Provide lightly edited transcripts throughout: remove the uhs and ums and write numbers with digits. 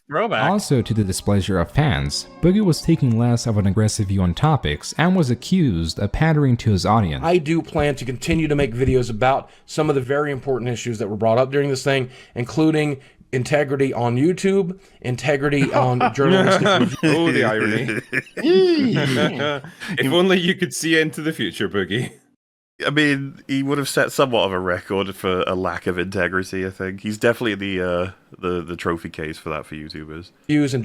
Throwback. Also, to the displeasure of fans, Boogie was taking less of an aggressive view on topics and was accused of pandering to his audience. I do plan to continue to make videos about some of the very important issues that were brought up during this thing, including integrity on YouTube, integrity on journalistic review. Oh, the irony. If only you could see into the future, Boogie. I mean, he would have set somewhat of a record for a lack of integrity, I think. He's definitely the trophy case for that for YouTubers. Views and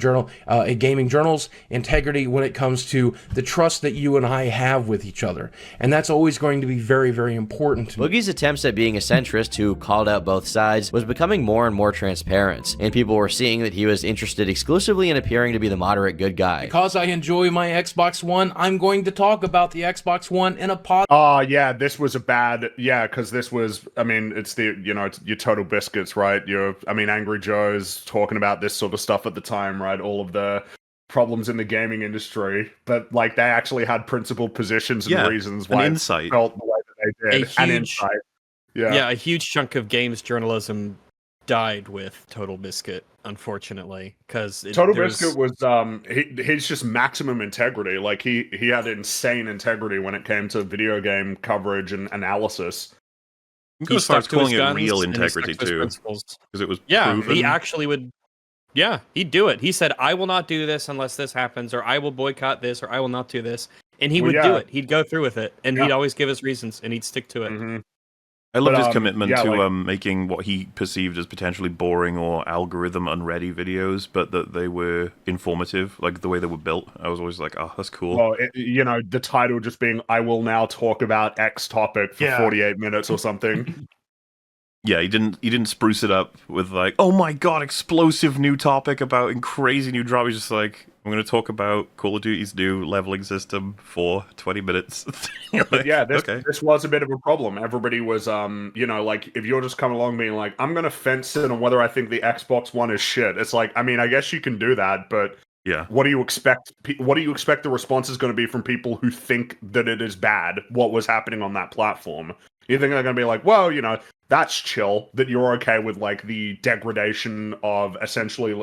gaming journals, integrity when it comes to the trust that you and I have with each other. And that's always going to be very, very important to me. Boogie's attempts at being a centrist who called out both sides was becoming more and more transparent, and people were seeing that he was interested exclusively in appearing to be the moderate good guy. Because I enjoy my Xbox One, I'm going to talk about the Xbox One in a pod. Yeah, this was a bad, because this was, I mean, it's it's your Total Biscuits, right? Angry Joe's talking about this sort of stuff at the time, right? All of the problems in the gaming industry, but like they actually had principled positions and reasons why it felt the way that they did. An insight. Yeah, a huge chunk of games journalism died with Total Biscuit, unfortunately, because Total Biscuit was he's just maximum integrity. Like he had insane integrity when it came to video game coverage and analysis. He starts calling it real integrity too, because it was proven. He actually would. Yeah, he'd do it. He said, "I will not do this unless this happens, or I will boycott this, or I will not do this," and he would do it. He'd go through with it, and he'd always give us reasons, and he'd stick to it. Mm-hmm. I loved his commitment to making what he perceived as potentially boring or algorithm unready videos, but that they were informative, like the way they were built. I was always like, oh, that's cool. Well, the title just being, I will now talk about X topic for 48 minutes or something. Yeah, he didn't spruce it up with like, oh my god, explosive new topic about crazy new drama. He's just like, I'm going to talk about Call of Duty's new leveling system for 20 minutes. But yeah, this was a bit of a problem. Everybody was, like, if you're just coming along being like, I'm going to fence it on whether I think the Xbox One is shit. It's like, I mean, I guess you can do that, but yeah, what do you expect? What do you expect the response is going to be from people who think that it is bad, what was happening on that platform? You think they're going to be like, well, that's chill, that you're okay with, like, the degradation of essentially,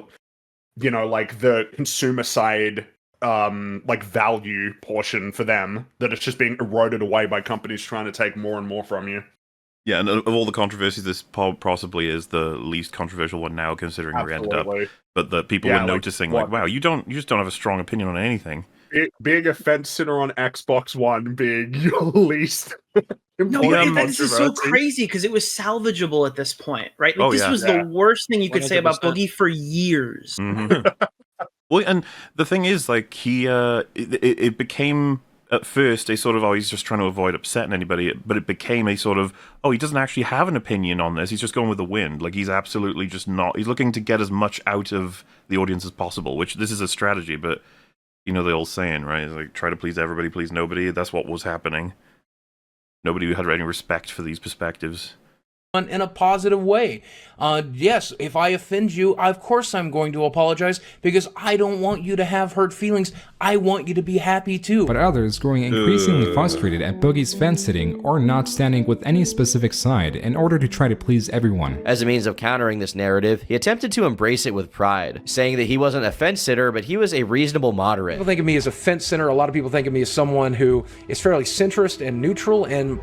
like, the consumer side, like, value portion for them, that it's just being eroded away by companies trying to take more and more from you. Yeah, and of all the controversies, this possibly is the least controversial one now, considering where we ended up. But the people were noticing, like, wow, you just don't have a strong opinion on anything. Being a fence sitter on Xbox One being your least... No, but this is so crazy because it was salvageable at this point, right? Like, this was the worst thing you could 100%. Say about Boogie for years. Mm-hmm. Well, and the thing is, like, it became at first a sort of, he's just trying to avoid upsetting anybody, but it became a sort of, he doesn't actually have an opinion on this. He's just going with the wind. Like, he's absolutely just not. He's looking to get as much out of the audience as possible, which this is a strategy, but the old saying, right? It's like, try to please everybody, please nobody. That's what was happening. Nobody had any respect for these perspectives. In a positive way. Yes, if I offend you, of course I'm going to apologize, because I don't want you to have hurt feelings. I want you to be happy too. But others growing increasingly frustrated at Boogie's fence-sitting or not standing with any specific side in order to try to please everyone. As a means of countering this narrative, he attempted to embrace it with pride, saying that he wasn't a fence-sitter, but he was a reasonable moderate. People think of me as a fence-sitter. A lot of people think of me as someone who is fairly centrist and neutral, and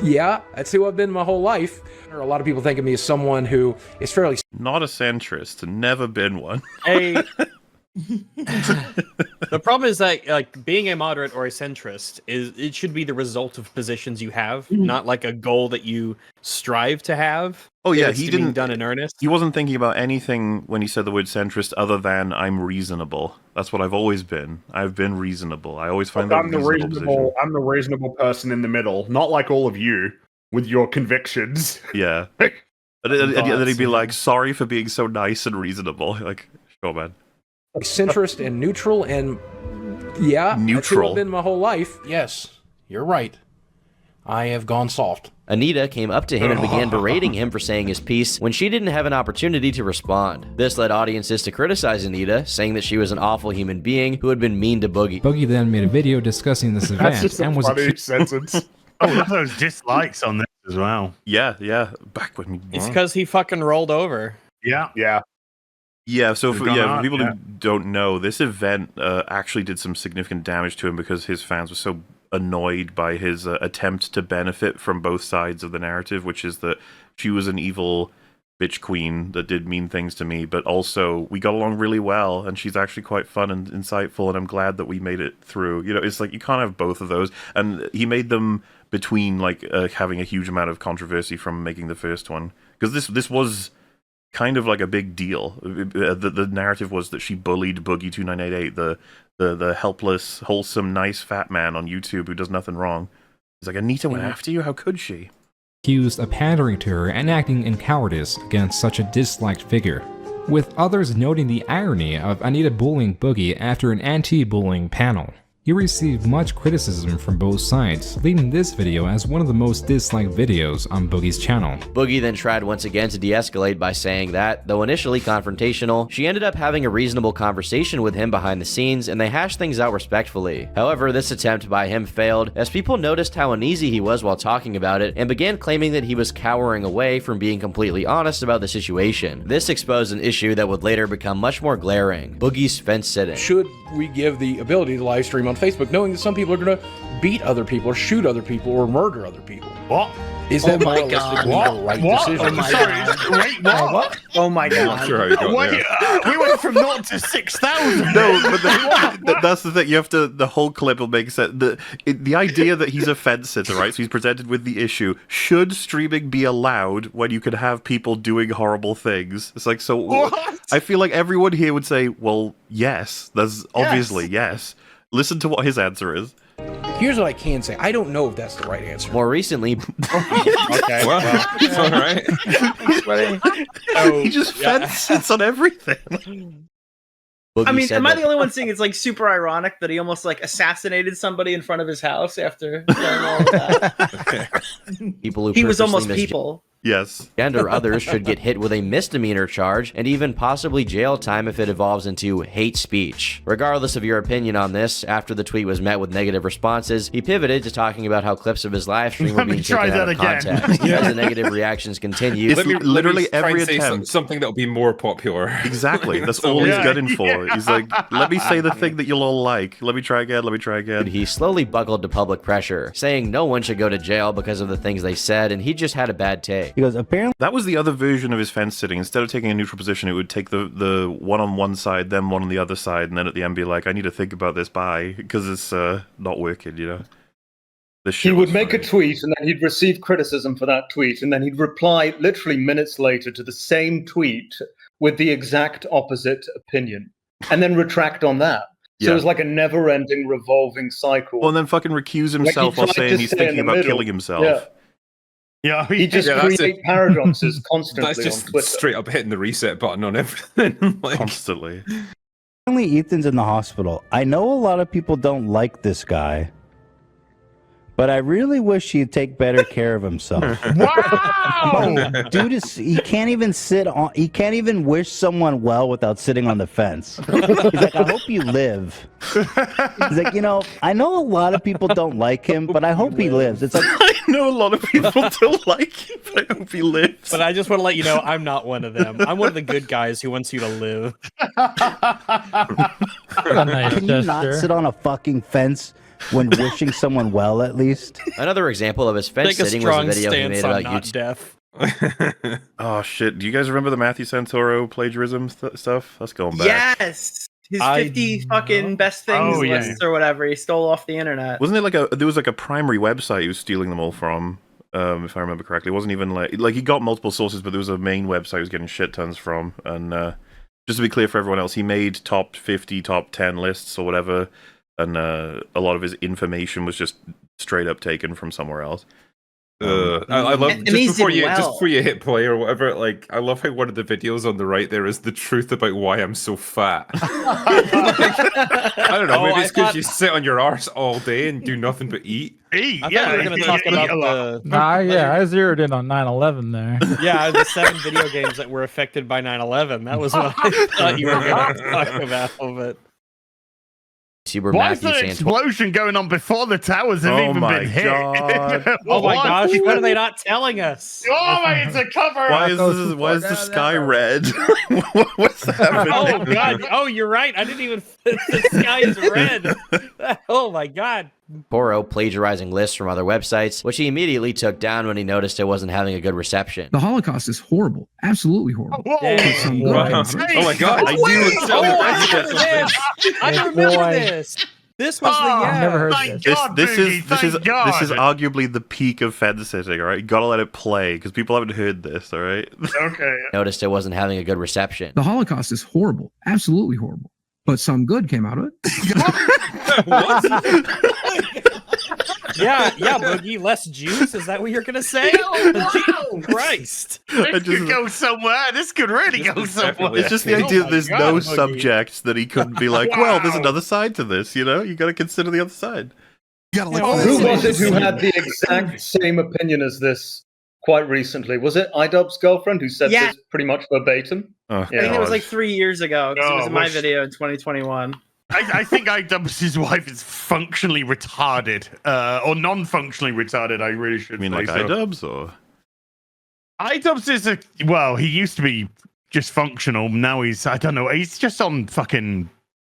yeah, that's who I've been my whole life. A lot of people think of me as someone who is fairly... Not a centrist, never been one. The problem is that, like, being a moderate or a centrist it should be the result of positions you have, not like a goal that you strive to have. Oh yeah, he didn't done in earnest. He wasn't thinking about anything when he said the word centrist other than I'm reasonable. That's what I've always been. I've been reasonable. I always find that I'm the reasonable person in the middle, not like all of you with your convictions. Yeah. And then he'd be like, sorry for being so nice and reasonable. Like, sure, man. Centrist and neutral, and yeah, that's who I've been my whole life. Yes, you're right. I have gone soft. Anita came up to him and began berating him for saying his piece when she didn't have an opportunity to respond. This led audiences to criticize Anita, saying that she was an awful human being who had been mean to Boogie. Boogie then made a video discussing this event. That's just a funny sentence. Look at those dislikes on this as well. Yeah. Back when it's because he fucking rolled over. Yeah, so for people who don't know, this event actually did some significant damage to him because his fans were so annoyed by his attempt to benefit from both sides of the narrative, which is that she was an evil bitch queen that did mean things to me, but also we got along really well, and she's actually quite fun and insightful, and I'm glad that we made it through. You know, it's like you can't have both of those, and he made them between like having a huge amount of controversy from making the first one, because this was kind of like a big deal. The narrative was that she bullied Boogie2988, the helpless, wholesome, nice fat man on YouTube who does nothing wrong. He's like, Anita went after you? How could she? Accused of pandering to her and acting in cowardice against such a disliked figure, with others noting the irony of Anita bullying Boogie after an anti-bullying panel. He received much criticism from both sides, leading this video as one of the most disliked videos on Boogie's channel. Boogie then tried once again to de-escalate by saying that, though initially confrontational, she ended up having a reasonable conversation with him behind the scenes, and they hashed things out respectfully. However, this attempt by him failed, as people noticed how uneasy he was while talking about it, and began claiming that he was cowering away from being completely honest about the situation. This exposed an issue that would later become much more glaring: Boogie's fence sitting. Should we give the ability to live stream on Facebook, knowing that some people are going to beat other people or shoot other people or murder other people? What? Is that my God. the right decision? Oh my God. Wait, what? Oh my I'm God. not sure how you got there. We went from 0 to 6,000. No, but that's the thing. You have to. The whole clip will make sense. The idea that he's a fence sitter, right? So he's presented with the issue: should streaming be allowed when you can have people doing horrible things? It's like, so. What? I feel like everyone here would say, well, yes. That's obviously yes. Listen to what his answer is. Here's what I can say. I don't know if that's the right answer. More recently, Okay. Well, it's all right. He just fence sits on everything. Boogie I mean, said am I that- the only one seeing it's like super ironic that he almost like assassinated somebody in front of his house after doing all of that? people who He was purposely almost misgen- people. Yes. Gender others should get hit with a misdemeanor charge and even possibly jail time if it evolves into hate speech. Regardless of your opinion on this, after the tweet was met with negative responses, he pivoted to talking about how clips of his live stream were being taken out of context. As the negative reactions continued, It's literally try every and say attempt. something that'll be more popular. Exactly. That's all he's gunning for. He's like, let me say the thing that you'll all like. Let me try again. Let me try again. he slowly buckled to public pressure, saying no one should go to jail because of the things they said, and he just had a bad take. He goes, apparently That was the other version of his fence sitting. Instead of taking a neutral position, it would take the one on one side, then one on the other side, and then at the end be like, I need to think about this, bye, because it's not working, you know? This He shit would was make funny. a tweet and then he'd receive criticism for that tweet, and then he'd reply literally minutes later to the same tweet with the exact opposite opinion, and then retract on that. So Yeah. it was like a never-ending revolving cycle. Well, and then fucking recuse himself while tried saying to he's stay in thinking the about middle. killing himself. Yeah. Yeah, He just that's create paradoxes constantly That's just on Twitter. straight up hitting the reset button on everything. Like, Constantly. Ethan's in the hospital. I know a lot of people don't like this guy, but I really wish he'd take better care of himself. wow! Dude he can't even sit on, he can't even wish someone well without sitting on the fence. He's like, I hope you live. He's like, you know, I know a lot of people don't like him, but I hope he lives. It's like, I know a lot of people don't like him, but I hope he lives. But I just want to let you know I'm not one of them. I'm one of the good guys who wants you to live. can you not sit on a fucking fence when wishing someone well, at least? Another example of his fence Take a sitting was a strong video he stance made on about not YouTube. death. Oh, shit. Do you guys remember the Matthew Santoro plagiarism stuff? That's going back. Yes. His I 50 fucking best things Oh, yeah. lists or whatever he stole off the internet. Wasn't it there was like a primary website he was stealing them all from, if I remember correctly. It wasn't even like he got multiple sources, but there was a main website he was getting shit tons from. And just to be clear for everyone else, he made top 50, top 10 lists or whatever, and a lot of his information was just straight up taken from somewhere else. I love And just these before did you well. just before you hit play or whatever. Like, I love how one of the videos on the right there is the truth about why I'm so fat. I don't know. Maybe it's because you sit on your arse all day and do nothing but eat. Eat, I thought we were going to talk about the I zeroed in on 9/11 there. the 7 video games that were affected by 9/11. That was what I thought you were going to talk about. But Why is Matthew there an explosion going on before the towers have even been hit? Oh my gosh, what are they not telling us? Oh my, it's a cover. Why is the sky red? What's happening? Oh god, oh you're right. I didn't even the sky is red. Oh my god. Poro plagiarizing lists from other websites, which he immediately took down when he noticed it wasn't having a good reception. The Holocaust is horrible. Absolutely horrible. Wow. Oh my god, I knew it. I remember this. This was the I've never heard This is arguably the peak of fence sitting, all right? You gotta let it play, because people haven't heard this, all right? Okay. Noticed it wasn't having a good reception. The Holocaust is horrible. Absolutely horrible. But some good came out of it. yeah, Boogie, less juice? Is that what you're gonna say? Jesus Christ. This could go somewhere. This could really go somewhere. It's just the idea that there's no subject that he couldn't be like, well, there's another side to this, you know? You gotta consider the other side. Who was it who had the exact same opinion as this quite recently? Was it iDubbbz's girlfriend who said this pretty much verbatim? Oh, I think it was like 3 years ago, because it was in my video in 2021. I think iDubbbz's wife is functionally retarded, or non-functionally retarded. I really should. You mean like iDubbbz, or? iDubbbz is he used to be just functional. Now he's, I don't know, he's just on fucking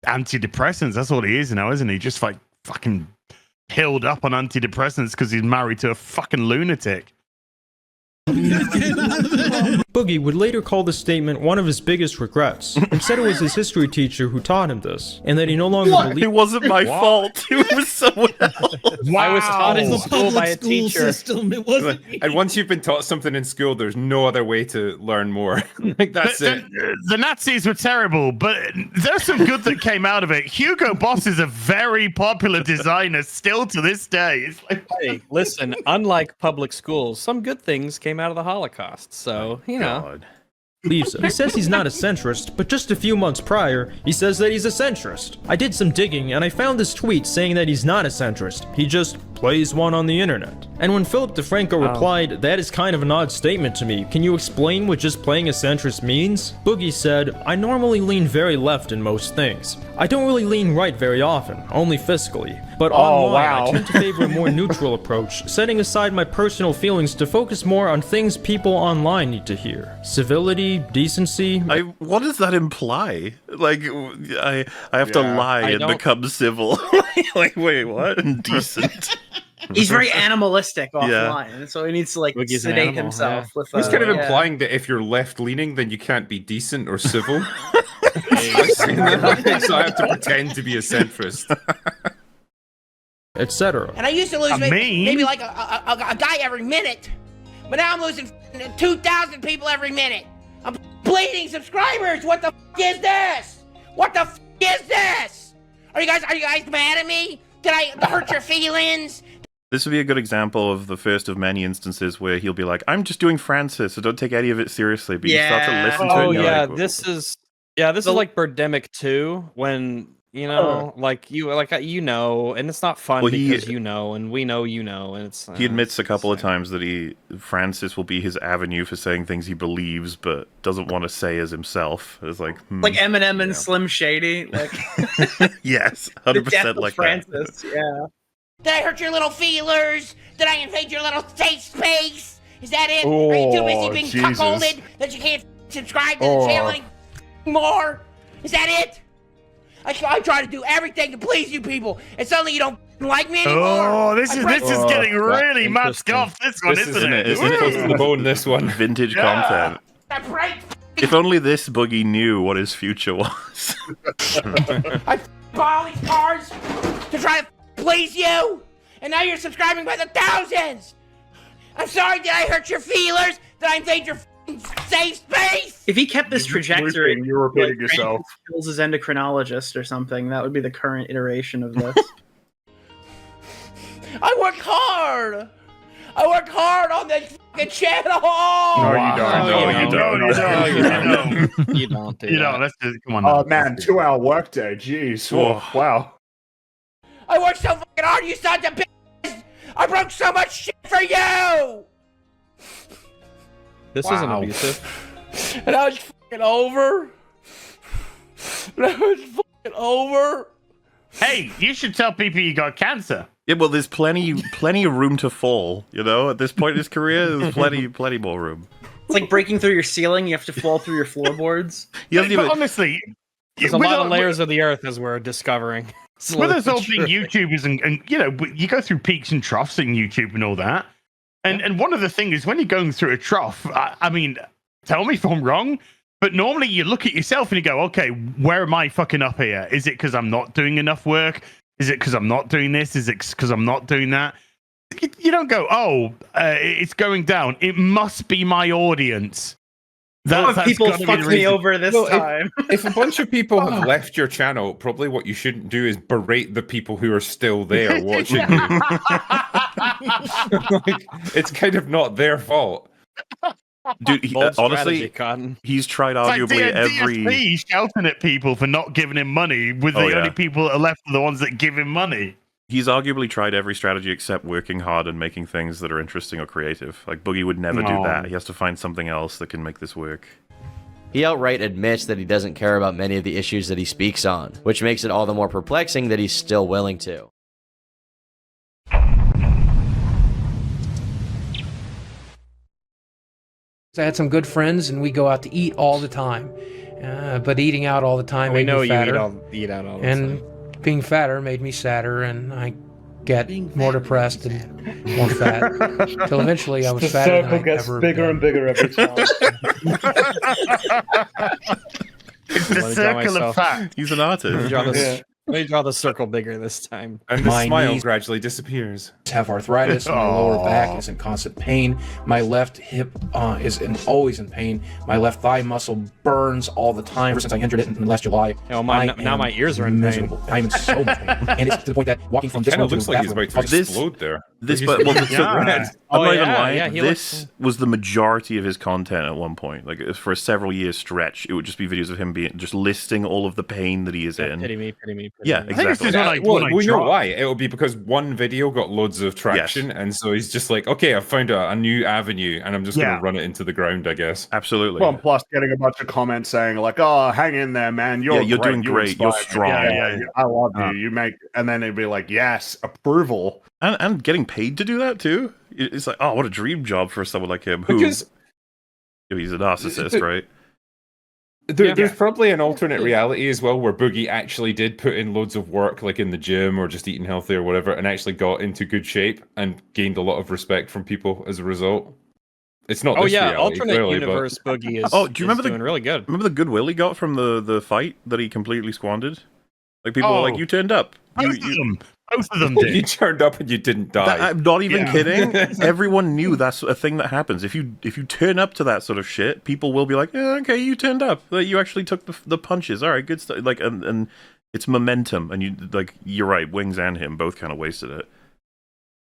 antidepressants. That's all he is now, isn't he? Just like fucking pilled up on antidepressants because he's married to a fucking lunatic. Boogie would later call this statement one of his biggest regrets, and said it was his history teacher who taught him this, and that he no longer believed it wasn't my fault. It was someone else. I was taught in school by a teacher. It wasn't me. And once you've been taught something in school, there's no other way to learn more. Like that's it. The Nazis were terrible, but there's some good that came out of it. Hugo Boss is a very popular designer still to this day. It's like, hey, listen, unlike public schools, some good things came out of the Holocaust, so, you know. believes it. He says he's not a centrist, but just a few months prior, he says that he's a centrist. I did some digging, and I found this tweet saying that he's not a centrist. He just plays one on the internet. And when Philip DeFranco replied, that is kind of an odd statement to me. Can you explain what just playing a centrist means? Boogie said, I normally lean very left in most things. I don't really lean right very often, only fiscally. But online, I tend to favor a more neutral approach, setting aside my personal feelings to focus more on things people online need to hear. Civility, decency. What does that imply? Like, I have to lie and become civil. Like, wait, what? And decent. He's very animalistic offline, and so he needs to like sedate himself with. He's kind of implying that if you're left-leaning, then you can't be decent or civil. So I have to pretend to be a centrist, etc. And I used to lose maybe like a guy every minute, but now I'm losing 2,000 people every minute. I'm bleeding subscribers. What the is this? What the is this? Are you guys mad at me? Did I hurt your feelings? This would be a good example of the first of many instances where he'll be like, I'm just doing Francis, so don't take any of it seriously. But you start to listen to it. Oh, and yeah, like, this is like Birdemic 2, when, you know, you know, and it's not fun because you know, and we know you know, and it's... he admits a couple of times that Francis will be his avenue for saying things he believes, but doesn't want to say as himself. It's like... like Eminem and Slim Shady. Like, yes, 100% like Francis, that. Yeah. Did I hurt your little feelers? Did I invade your little safe space? Is that it? Are you too busy being cuckolded that you can't subscribe to the channel anymore? Is that it? I try to do everything to please you people, and suddenly you don't like me anymore. Oh, this is getting really masked off. This one, isn't it? It's close to the bone. This one, vintage content. If only this Boogie knew what his future was. I bought all these cars to try to please you, and now you're subscribing by the thousands. I'm sorry, did I hurt your feelers? Did I invade your safe space? If he kept this trajectory, you're repeating yourself. Skills as endocrinologist or something, that would be the current iteration of this. I work hard. I work hard on this fucking channel. No, you don't. You don't. You don't. Let's just come on. Oh man, 2-hour workday. Jeez. Oh, wow. I worked so fucking hard, you sons of bitches! I broke so much shit for you! This isn't abusive. And now it's fucking over. Now it's fucking over. Hey, you should tell people you got cancer. Yeah, well, there's plenty of room to fall. You know, at this point in his career, there's plenty more room. It's like breaking through your ceiling. You have to fall through your floorboards. But honestly, there's a lot of layers of the earth as we're discovering. With us all being YouTubers, and you know, you go through peaks and troughs in YouTube and all that. And one of the things is when you're going through a trough, I mean, tell me if I'm wrong, but normally you look at yourself and you go, okay, where am I fucking up here? Is it because I'm not doing enough work? Is it because I'm not doing this? Is it because I'm not doing that? You don't go, it's going down. It must be my audience. People fucked me over this time. If a bunch of people have left your channel, probably what you shouldn't do is berate the people who are still there watching you. Like, it's kind of not their fault. Dude, honestly, he's tried arguably every... DSP shouting at people for not giving him money, with the only people that are left are the ones that give him money. He's arguably tried every strategy except working hard and making things that are interesting or creative. Like, Boogie would never do that. He has to find something else that can make this work. He outright admits that he doesn't care about many of the issues that he speaks on, which makes it all the more perplexing that he's still willing to. I had some good friends, and we go out to eat all the time. But eating out all the time made me fatter. Eat out all the and time. Being fatter made me sadder, and I get more depressed and more fat. Till eventually I was the fatter circle than I gets ever bigger and bigger every time. It's the circle of fat. He's an artist. Let me draw the circle bigger this time. And the smile gradually disappears. Have arthritis. My lower back is in constant pain. My left hip is always in pain. My left thigh muscle burns all the time ever since I injured it in last July. Oh, now my ears are in pain. I'm in so much pain. And it's to the point that walking from this Kind room of to looks the like he's bathroom about to explode there. I'm not even lying. Yeah, this was the majority of his content at one point. Like, for a several year stretch, it would just be videos of him just listing all of the pain that he is in. Pity me. Yeah, exactly. We know why. It'll be because one video got loads of traction, and so he's just like, okay, I found a new avenue, and I'm just going to run it into the ground, I guess. Absolutely. Well, plus getting a bunch of comments saying like, "Oh, hang in there, man. You're doing great. You're strong. Yeah. I love you. You make," and then it'd be like, "Yes, approval." And getting paid to do that too. It's like, oh, what a dream job for someone like him. Because he's a narcissist, right? There's probably an alternate reality as well where Boogie actually did put in loads of work, like in the gym or just eating healthy or whatever, and actually got into good shape and gained a lot of respect from people as a result. It's not. This reality, alternate clearly, universe Boogie is. Oh, do you remember doing really good? Remember the goodwill he got from the fight that he completely squandered? Like, people were like, "You turned up." Both of them did. You turned up and you didn't die. I'm not even kidding. Everyone knew that's a thing that happens. If you turn up to that sort of shit, people will be like, okay, you turned up. You actually took the punches. All right, good stuff. Like, and it's momentum. And you're right. Wings and him both kind of wasted it.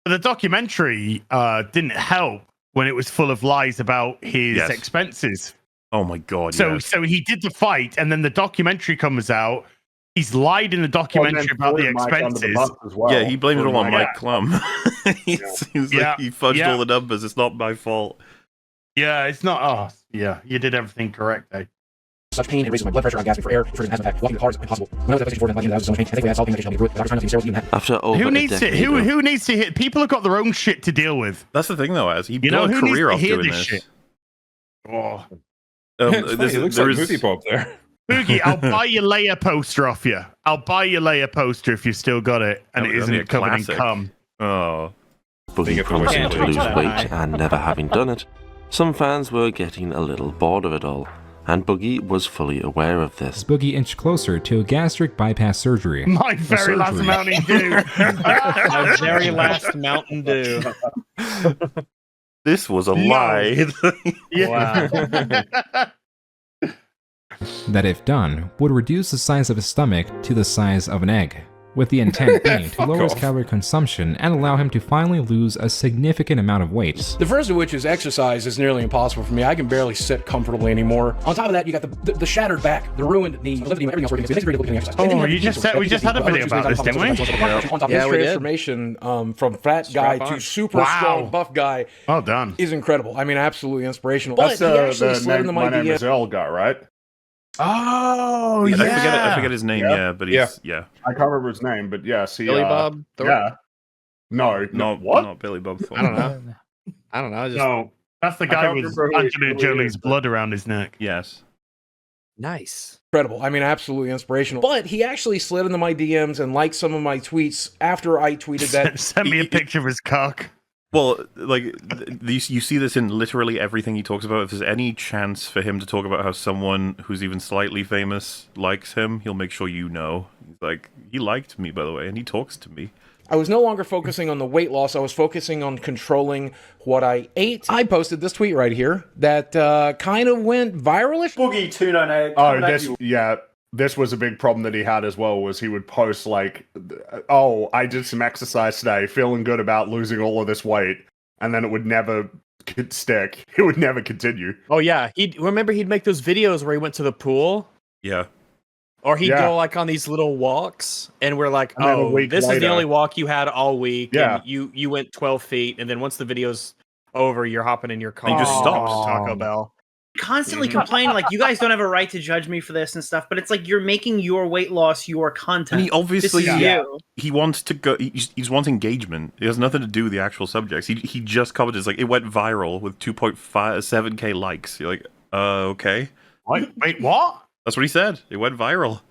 The documentary didn't help when it was full of lies about his expenses. Oh my god! So he did the fight, and then the documentary comes out. He's lied in the documentary about the expenses. Yeah, he blamed it all on Mike Klum. He fudged all the numbers. It's not my fault. Yeah, it's not. Oh, yeah, you did everything correct, eh? Such pain, it raises my blood pressure, I'm gasping for air, triggering asthma attack, walking the car is impossible. When I was at PlayStation 4, then I was so much pain. I think we had solved pain medication, help me through it. The doctor's trying not to be sterile, even that. After over who needs to hit? People have got their own shit to deal with. That's the thing, though, as he built a career off doing this. Shit? Oh, it looks like Movie Bob there. Boogie, I'll buy your Leia poster off you. I'll buy your Leia poster if you still got it, and it isn't covered in cum. Oh. Boogie promising to lose weight and never having done it, some fans were getting a little bored of it all, and Boogie was fully aware of this. Boogie inched closer to a gastric bypass surgery. My very last Mountain Dew. My very last Mountain Dew. This was a lie. Wow. That, if done, would reduce the size of his stomach to the size of an egg, with the intent being to lower his calorie consumption and allow him to finally lose a significant amount of weight. The first of which is exercise is nearly impossible for me. I can barely sit comfortably anymore. On top of that, you got the shattered back, the ruined knee, everything else working. Oh, we just had a video about this, didn't we? Yeah, we did. Transformation from fat guy to super strong buff guy. Well done. Is incredible. I mean, absolutely inspirational. That's the name, my name is El guy, right? Oh, I yeah. forget his name. Yeah, but he's yeah. I can't remember his name, but yeah, see, Billy Bob Thornton? Yeah. No, Not Billy Bob Thornton. I don't know. No. That's the guy with Angelina Jolie's blood around his neck. Yes. Nice. Incredible. I mean, absolutely inspirational. But he actually slid into my DMs and liked some of my tweets after I tweeted that. Send me a picture of his cock. Well, like, you see this in literally everything he talks about. If there's any chance for him to talk about how someone who's even slightly famous likes him, he'll make sure you know. He's like, he liked me, by the way, and he talks to me. I was no longer focusing on the weight loss. I was focusing on controlling what I ate. I posted this tweet right here that kind of went viralish. Boogie2988. This was a big problem that he had as well, was he would post like, oh, I did some exercise today, feeling good about losing all of this weight, and then it would never stick. It would never continue. Oh yeah, he'd make those videos where he went to the pool. Yeah. Or he'd go like on these little walks, and we're like, oh, this is the only walk you had all week. Yeah. And you went 12 feet, and then once the video's over, you're hopping in your car. He just stops. Taco Bell. Constantly complain like, you guys don't have a right to judge me for this and stuff, but it's like you're making your weight loss your content. And he obviously you. he wants to go. He wants engagement. It has nothing to do with the actual subjects. He just commented, it's like, it went viral with 2.57k likes. You're like, okay. Wait, what? That's what he said. It went viral.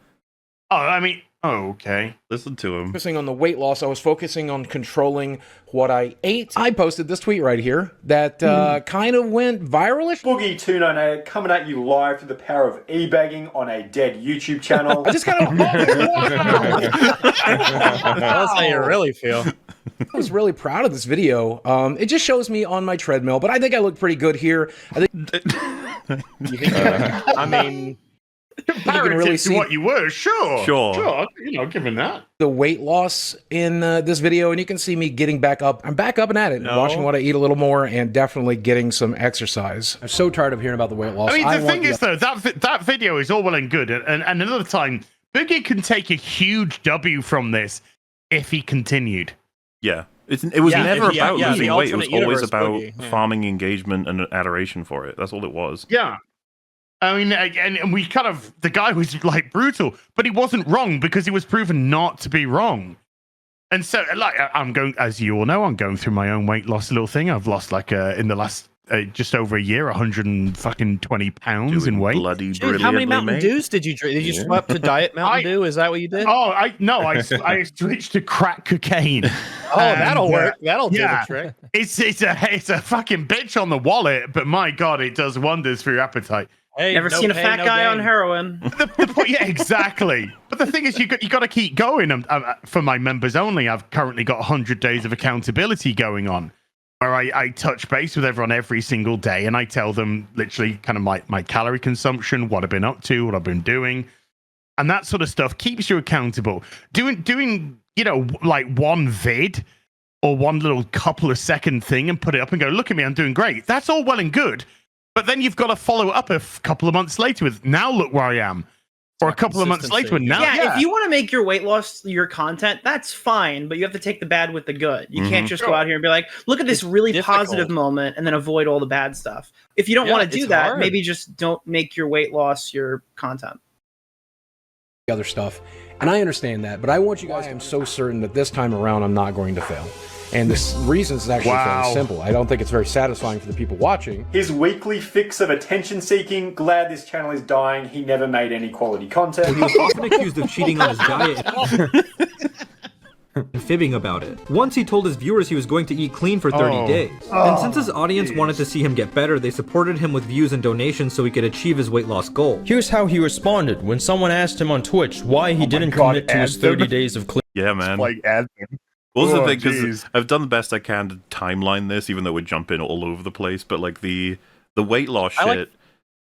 Oh, I mean, okay. Listen to him. Focusing on the weight loss, I was focusing on controlling what I ate. I posted this tweet right here that kind of went viralish. Boogie2988 coming at you live through the power of e-bagging on a dead YouTube channel. I just kind of... That's how you really feel. I was really proud of this video. It just shows me on my treadmill, but I think I look pretty good here. I think... I mean... You can really see what you were, sure. You know, given that the weight loss in this video, and you can see me getting back up. I'm back up and at it, and watching what I eat a little more, and definitely getting some exercise. I'm so tired of hearing about the weight loss. I mean, the thing is, though, that video is all well and good, and another time, Boogie can take a huge W from this if he continued. Yeah. It was never about losing weight. It was always about farming engagement and adoration for it. That's all it was. Yeah. I mean, and we kind of, the guy was like brutal, but he wasn't wrong because he was proven not to be wrong. And so, like, I'm going, as you all know, I'm going through my own weight loss little thing. I've lost, like, in the last just over a year, 120 pounds in weight. Dude, how many Mountain Dews did you drink? Did you swap to Diet Mountain Dew? Is that what you did? Oh, I switched to crack cocaine. Oh, that'll work. That'll do the trick. It's a fucking bitch on the wallet, but my God, it does wonders for your appetite. Hey, never seen a fat guy on heroin. Yeah, exactly. But the thing is, you got to keep going. For my members only, I've currently got 100 days of accountability going on, where I touch base with everyone every single day, and I tell them literally kind of my calorie consumption, what I've been up to, what I've been doing, and that sort of stuff keeps you accountable. Doing like one vid or one little couple of second thing and put it up and go, look at me, I'm doing great. That's all well and good. But then you've got to follow up a couple of months later with, now look where I am. Or a couple of months later with, now. Yeah, if you want to make your weight loss your content, that's fine. But you have to take the bad with the good. You can't just go out here and be like, look at this really positive moment and then avoid all the bad stuff. If you don't want to do that, maybe just don't make your weight loss your content. Other stuff. And I understand that. But I want you guys, I'm so certain that this time around, I'm not going to fail. And the reason is actually fairly simple. I don't think it's very satisfying for the people watching. His weekly fix of attention seeking, glad this channel is dying, he never made any quality content. He was often accused of cheating on his diet and fibbing about it. Once he told his viewers he was going to eat clean for 30 days. And since his audience wanted to see him get better, they supported him with views and donations so he could achieve his weight loss goal. Here's how he responded when someone asked him on Twitch why he didn't commit to his 30 days of clean. Yeah, man. Like admin. Well, the thing, because I've done the best I can to timeline this, even though we're jumping all over the place, but like the weight loss shit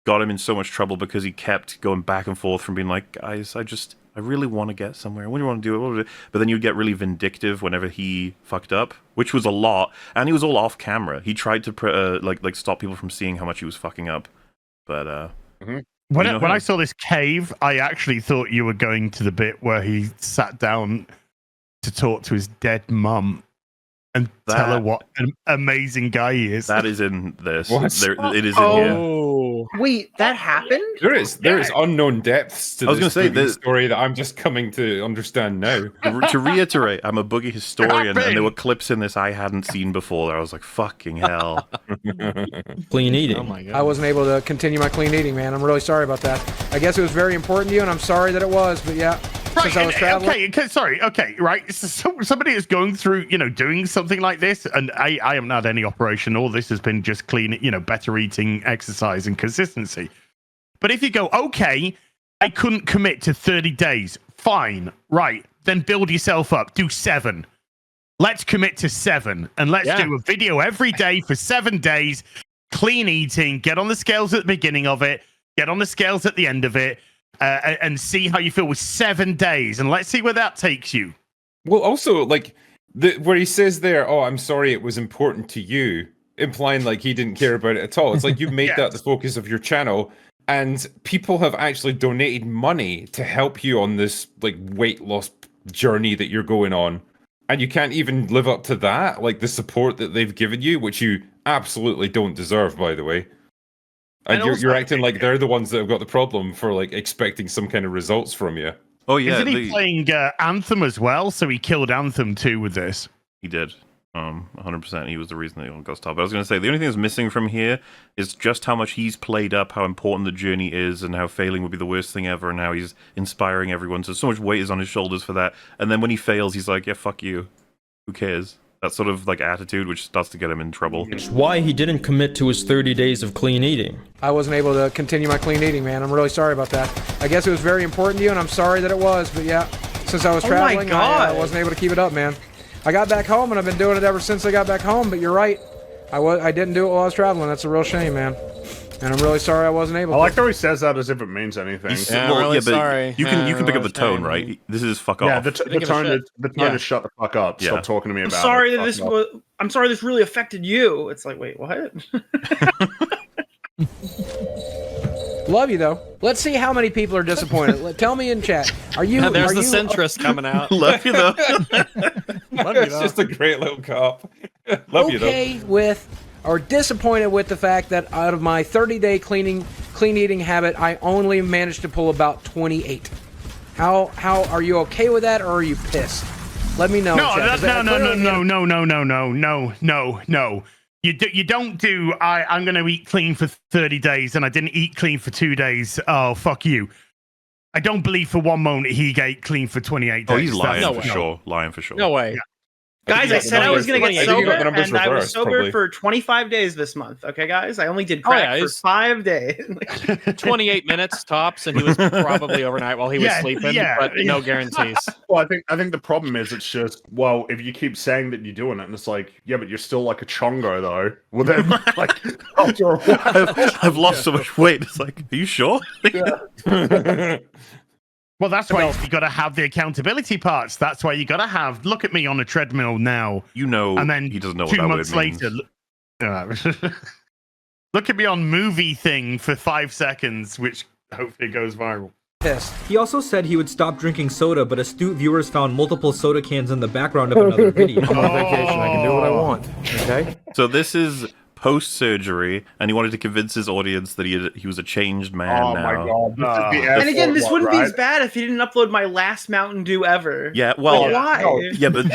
got him in so much trouble because he kept going back and forth from being like, guys, I really want to get somewhere. What do you want to do? But then you'd get really vindictive whenever he fucked up, which was a lot, and he was all off camera. He tried to like stop people from seeing how much he was fucking up, but when I saw this cave, I actually thought you were going to the bit where he sat down to talk to his dead mum and tell her what an amazing guy he is. That is in this. It is in here. Wait, that happened? There is unknown depths to I was this gonna say, Boogie story that I'm just coming to understand now. To reiterate, I'm a Boogie historian, and there were clips in this I hadn't seen before that I was like, fucking hell. Clean eating. Oh my god. I wasn't able to continue my clean eating, man. I'm really sorry about that. I guess it was very important to you, and I'm sorry that it was, but yeah. Since I was traveling. Okay, right. So somebody is going through, doing something like this, and I haven't had any operation. All this has been just clean, better eating, exercise, and consistency. But if you go, okay, I couldn't commit to 30 days, fine, right, then build yourself up, do 7. Let's commit to 7, and let's do a video every day for 7 days, clean eating, get on the scales at the beginning of it, get on the scales at the end of it, and see how you feel with 7 days, and let's see where that takes you. Well, also, like, where he says there, oh, I'm sorry it was important to you, implying like he didn't care about it at all. It's like you've made that the focus of your channel, and people have actually donated money to help you on this, like, weight loss journey that you're going on. And you can't even live up to that, like the support that they've given you, which you absolutely don't deserve, by the way. And you're acting like they're the ones that have got the problem for like expecting some kind of results from you. Oh yeah, isn't he playing Anthem as well? So he killed Anthem too with this. He did. 100%. He was the reason they got stopped. I was going to say the only thing that's missing from here is just how much he's played up, how important the journey is, and how failing would be the worst thing ever, and how he's inspiring everyone. So much weight is on his shoulders for that. And then when he fails, he's like, "Yeah, fuck you. Who cares?" That sort of like attitude, which starts to get him in trouble. It's why he didn't commit to his 30 days of clean eating. I wasn't able to continue my clean eating, man. I'm really sorry about that. I guess it was very important to you, and I'm sorry that it was, but yeah, since I was traveling, I wasn't able to keep it up, man. I got back home, and I've been doing it ever since I got back home, but you're right. I didn't do it while I was traveling. That's a real shame, man. And I'm really sorry I wasn't able to. I like how he says that as if it means anything. I'm really sorry. You can pick up the tone, right? This is fuck off. Yeah, the tone is shut the fuck up. Stop talking to me about it. I'm sorry this really affected you. It's like, wait, what? Love you though. Let's see how many people are disappointed. Tell me in chat. Are you? There's the centrist coming out. Love you though. Love you It's though. just a great little cop. Love you though. Okay with or disappointed with the fact that out of my 30-day clean eating habit, I only managed to pull about 28. How are you okay with that, or are you pissed? Let me know. No. You don't do. I'm going to eat clean for 30 days, and I didn't eat clean for 2 days. Oh, fuck you. I don't believe for one moment he ate clean for 28 days. Oh, he's lying for sure. Lying for sure. No way. Yeah. Guys, I said I was going to get sober, and I was reversed, sober probably. for 25 days this month. Okay, guys? I only did crack for 5 days. 28 minutes tops, and he was probably overnight while he was sleeping, but no guarantees. Well, I think the problem is it's just, well, if you keep saying that you're doing it, and it's like, yeah, but you're still like a chongo though. Well, then, like, after a while, I've lost so much weight. It's like, are you sure? Well, that's why you got to have the accountability parts. That's why you got to have. Look at me on a treadmill now. And then he doesn't know what 2 that months word means. later. Look at me on movie thing for 5 seconds, which hopefully goes viral. He also said he would stop drinking soda, but astute viewers found multiple soda cans in the background of another video. I'm on vacation. I can do what I want. Okay. So this is post-surgery, and he wanted to convince his audience that he was a changed man oh now. my god! And again, this wouldn't be as bad if he didn't upload my last Mountain Dew ever. Yeah, well, like, why? No, yeah, but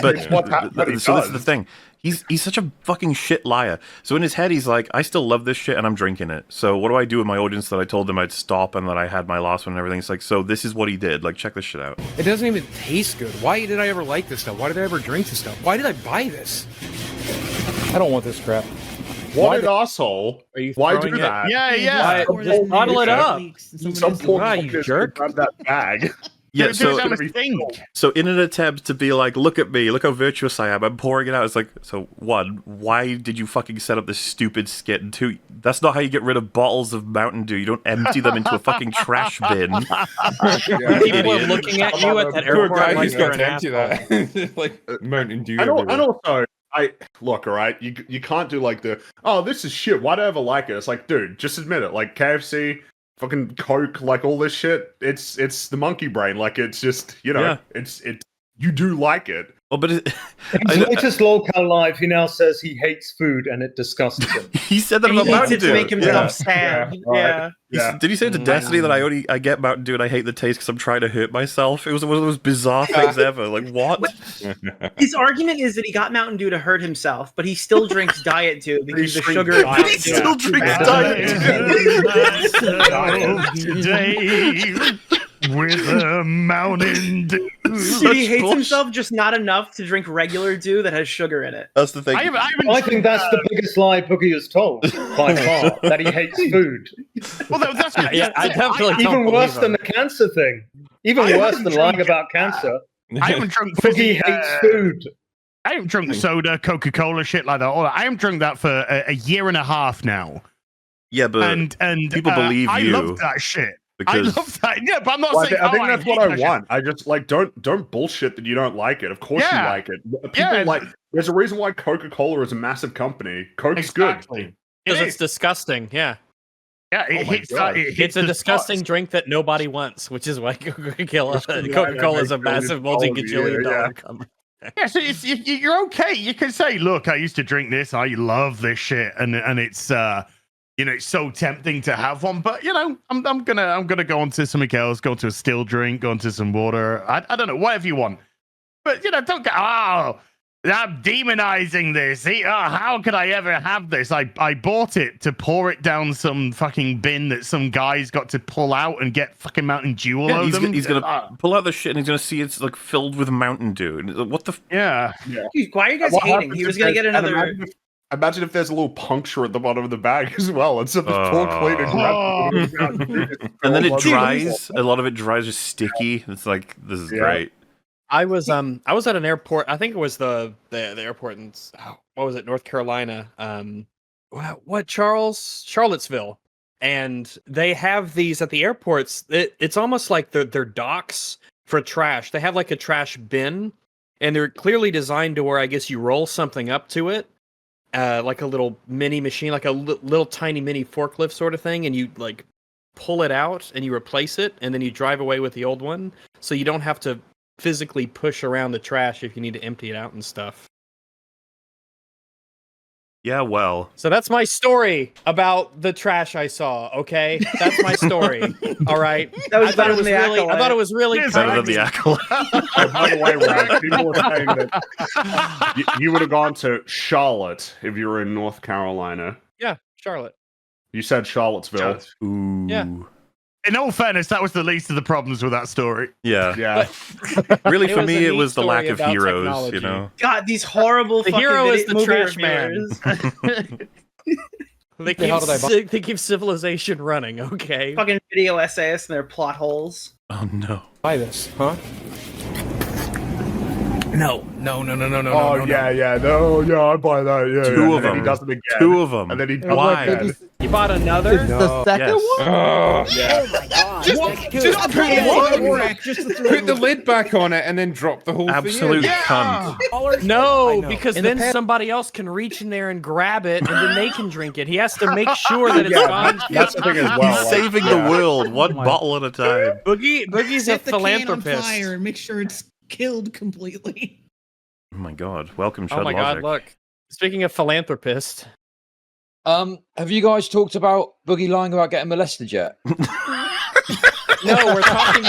so this is the thing. He's such a fucking shit liar. So in his head, he's like, I still love this shit, and I'm drinking it. So what do I do with my audience that I told them I'd stop and that I had my last one and everything? It's like, so this is what he did. Like, check this shit out. It doesn't even taste good. Why did I ever like this stuff? Why did I ever drink this stuff? Why did I buy this? I don't want this crap. What an asshole! Why do that? Yeah. Just bottle it up. Some poor you jerk. Grab that bag. Yeah, so in an attempt to be like, look at me, look how virtuous I am, I'm pouring it out. It's like, so one, why did you fucking set up this stupid skit? And two, that's not how you get rid of bottles of Mountain Dew. You don't empty them into a fucking trash bin. People are looking at you at that airport Poor guy like who's you're got an to empty asshole. that. Like Mountain Dew. And everywhere. also, look, all right, you can't do like this is shit. Why do I ever like it? It's like, dude, just admit it. Like KFC, fucking Coke, like all this shit. It's the monkey brain. Like it's just, it's you do like it. Oh, but his latest lolcow live, he now says he hates food and it disgusts him. He said that He about needs Mountain it to Dew. make himself sad. Yeah. Did he say to Destiny that I get Mountain Dew and I hate the taste because I'm trying to hurt myself? It was one of those bizarre things ever. Like, what? His argument is that he got Mountain Dew to hurt himself, but he still drinks Diet Dew because the sugar. But he still drinks Diet Dew. With a Mountain Dew. He hates himself just not enough to drink regular Dew that has sugar in it. That's the thing. I think that's the biggest lie Boogie has told by far, that he hates food. Well, that's yeah, I definitely don't even worse believe than the cancer thing. Even worse than lying about cancer. I haven't drunk Boogie hates food. I haven't drunk soda, Coca-Cola, shit like that. I haven't drunk that for a year and a half now. Yeah, but and people believe I you. love that shit. Because... I love that. Yeah, but I'm not Well, saying. I think that's what I hate want. I just like don't bullshit that you don't like it. Of course you like it. People like. There's a reason why Coca-Cola is a massive company. Coke's good because it's disgusting. Yeah. Yeah, it's a disgusting drink that nobody wants, which is why Coca-Cola is a massive multi-gajillion dollar company. Yeah, so you're okay. You can say, "Look, I used to drink this. I love this shit," and it's it's so tempting to have one. But I'm gonna go on to something else. Go to a still drink. Go into some water. I don't know, whatever you want. But don't go. Oh, I'm demonizing this. How could I ever have this? I bought it to pour it down some fucking bin that some guy's got to pull out and get fucking Mountain Dew all over them. He's gonna pull out the shit and he's gonna see it's like filled with Mountain Dew. What the? Yeah. Why are you guys hating? He was gonna get another. Imagine if there's a little puncture at the bottom of the bag as well. It's just pour clean and grab it. And then it dries. A lot of it dries just sticky. It's like, this is great. I was at an airport. I think it was the airport in what was it, North Carolina? Charlottesville. And they have these at the airports. It's almost like they're docks for trash. They have like a trash bin, and they're clearly designed to where I guess you roll something up to it. Like a little mini machine, like a little tiny mini forklift sort of thing, and you like pull it out and you replace it, and then you drive away with the old one, so you don't have to physically push around the trash if you need to empty it out and stuff. Yeah, well. So that's my story about the trash I saw, okay? That's my story. All right. That was better than the Acolyte. I thought it was really better than the Acolyte. By the way, Ryan, people were saying that you would have gone to Charlotte if you were in North Carolina. Yeah, Charlotte. You said Charlottesville. Ooh. Yeah. In all fairness, that was the least of the problems with that story. Yeah. Really, for me, it was the lack of heroes, technology. God, these horrible the fucking hero is the movie trash reviewers. man. They keep civilization running, okay? Fucking video essayists and their plot holes. Oh no. Buy this, huh? No. Oh, I buy that. Yeah, Two of and then them. He does it again. Two of them. And then he does Why? it again. You bought another? The second one? Yeah. Oh my god. Just put the lid back on it and then drop the whole Absolute thing in. cunt. No, because then somebody else can reach in there and grab it, and then they can drink it. He has to make sure that it's gone. That's the thing as well. He's saving the world, one bottle at a time. Boogie's a Set the can on philanthropist. fire and make sure it's killed completely. Oh my god. Welcome, Chud Oh my Logic. god, look. Speaking of philanthropist. Have you guys talked about Boogie lying about getting molested yet? No, we're talking.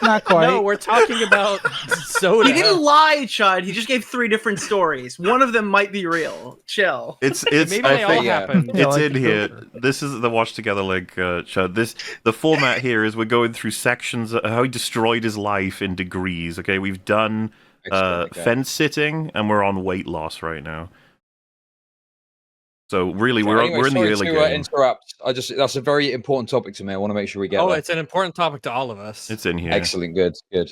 Not quite. No, we're talking about soda. He didn't lie, Chud. He just gave 3 different stories. One of them might be real. Chill. It's Maybe they all happened. It's in here. This is the watch together link, Chud. The format here is we're going through sections of how he destroyed his life in degrees. Okay, we've done fence sitting and we're on weight loss right now. So really, we're in the early game. Interrupt. That's a very important topic to me. I want to make sure we get. Oh, that. it's an important topic to all of us. It's in here. Excellent. Good. The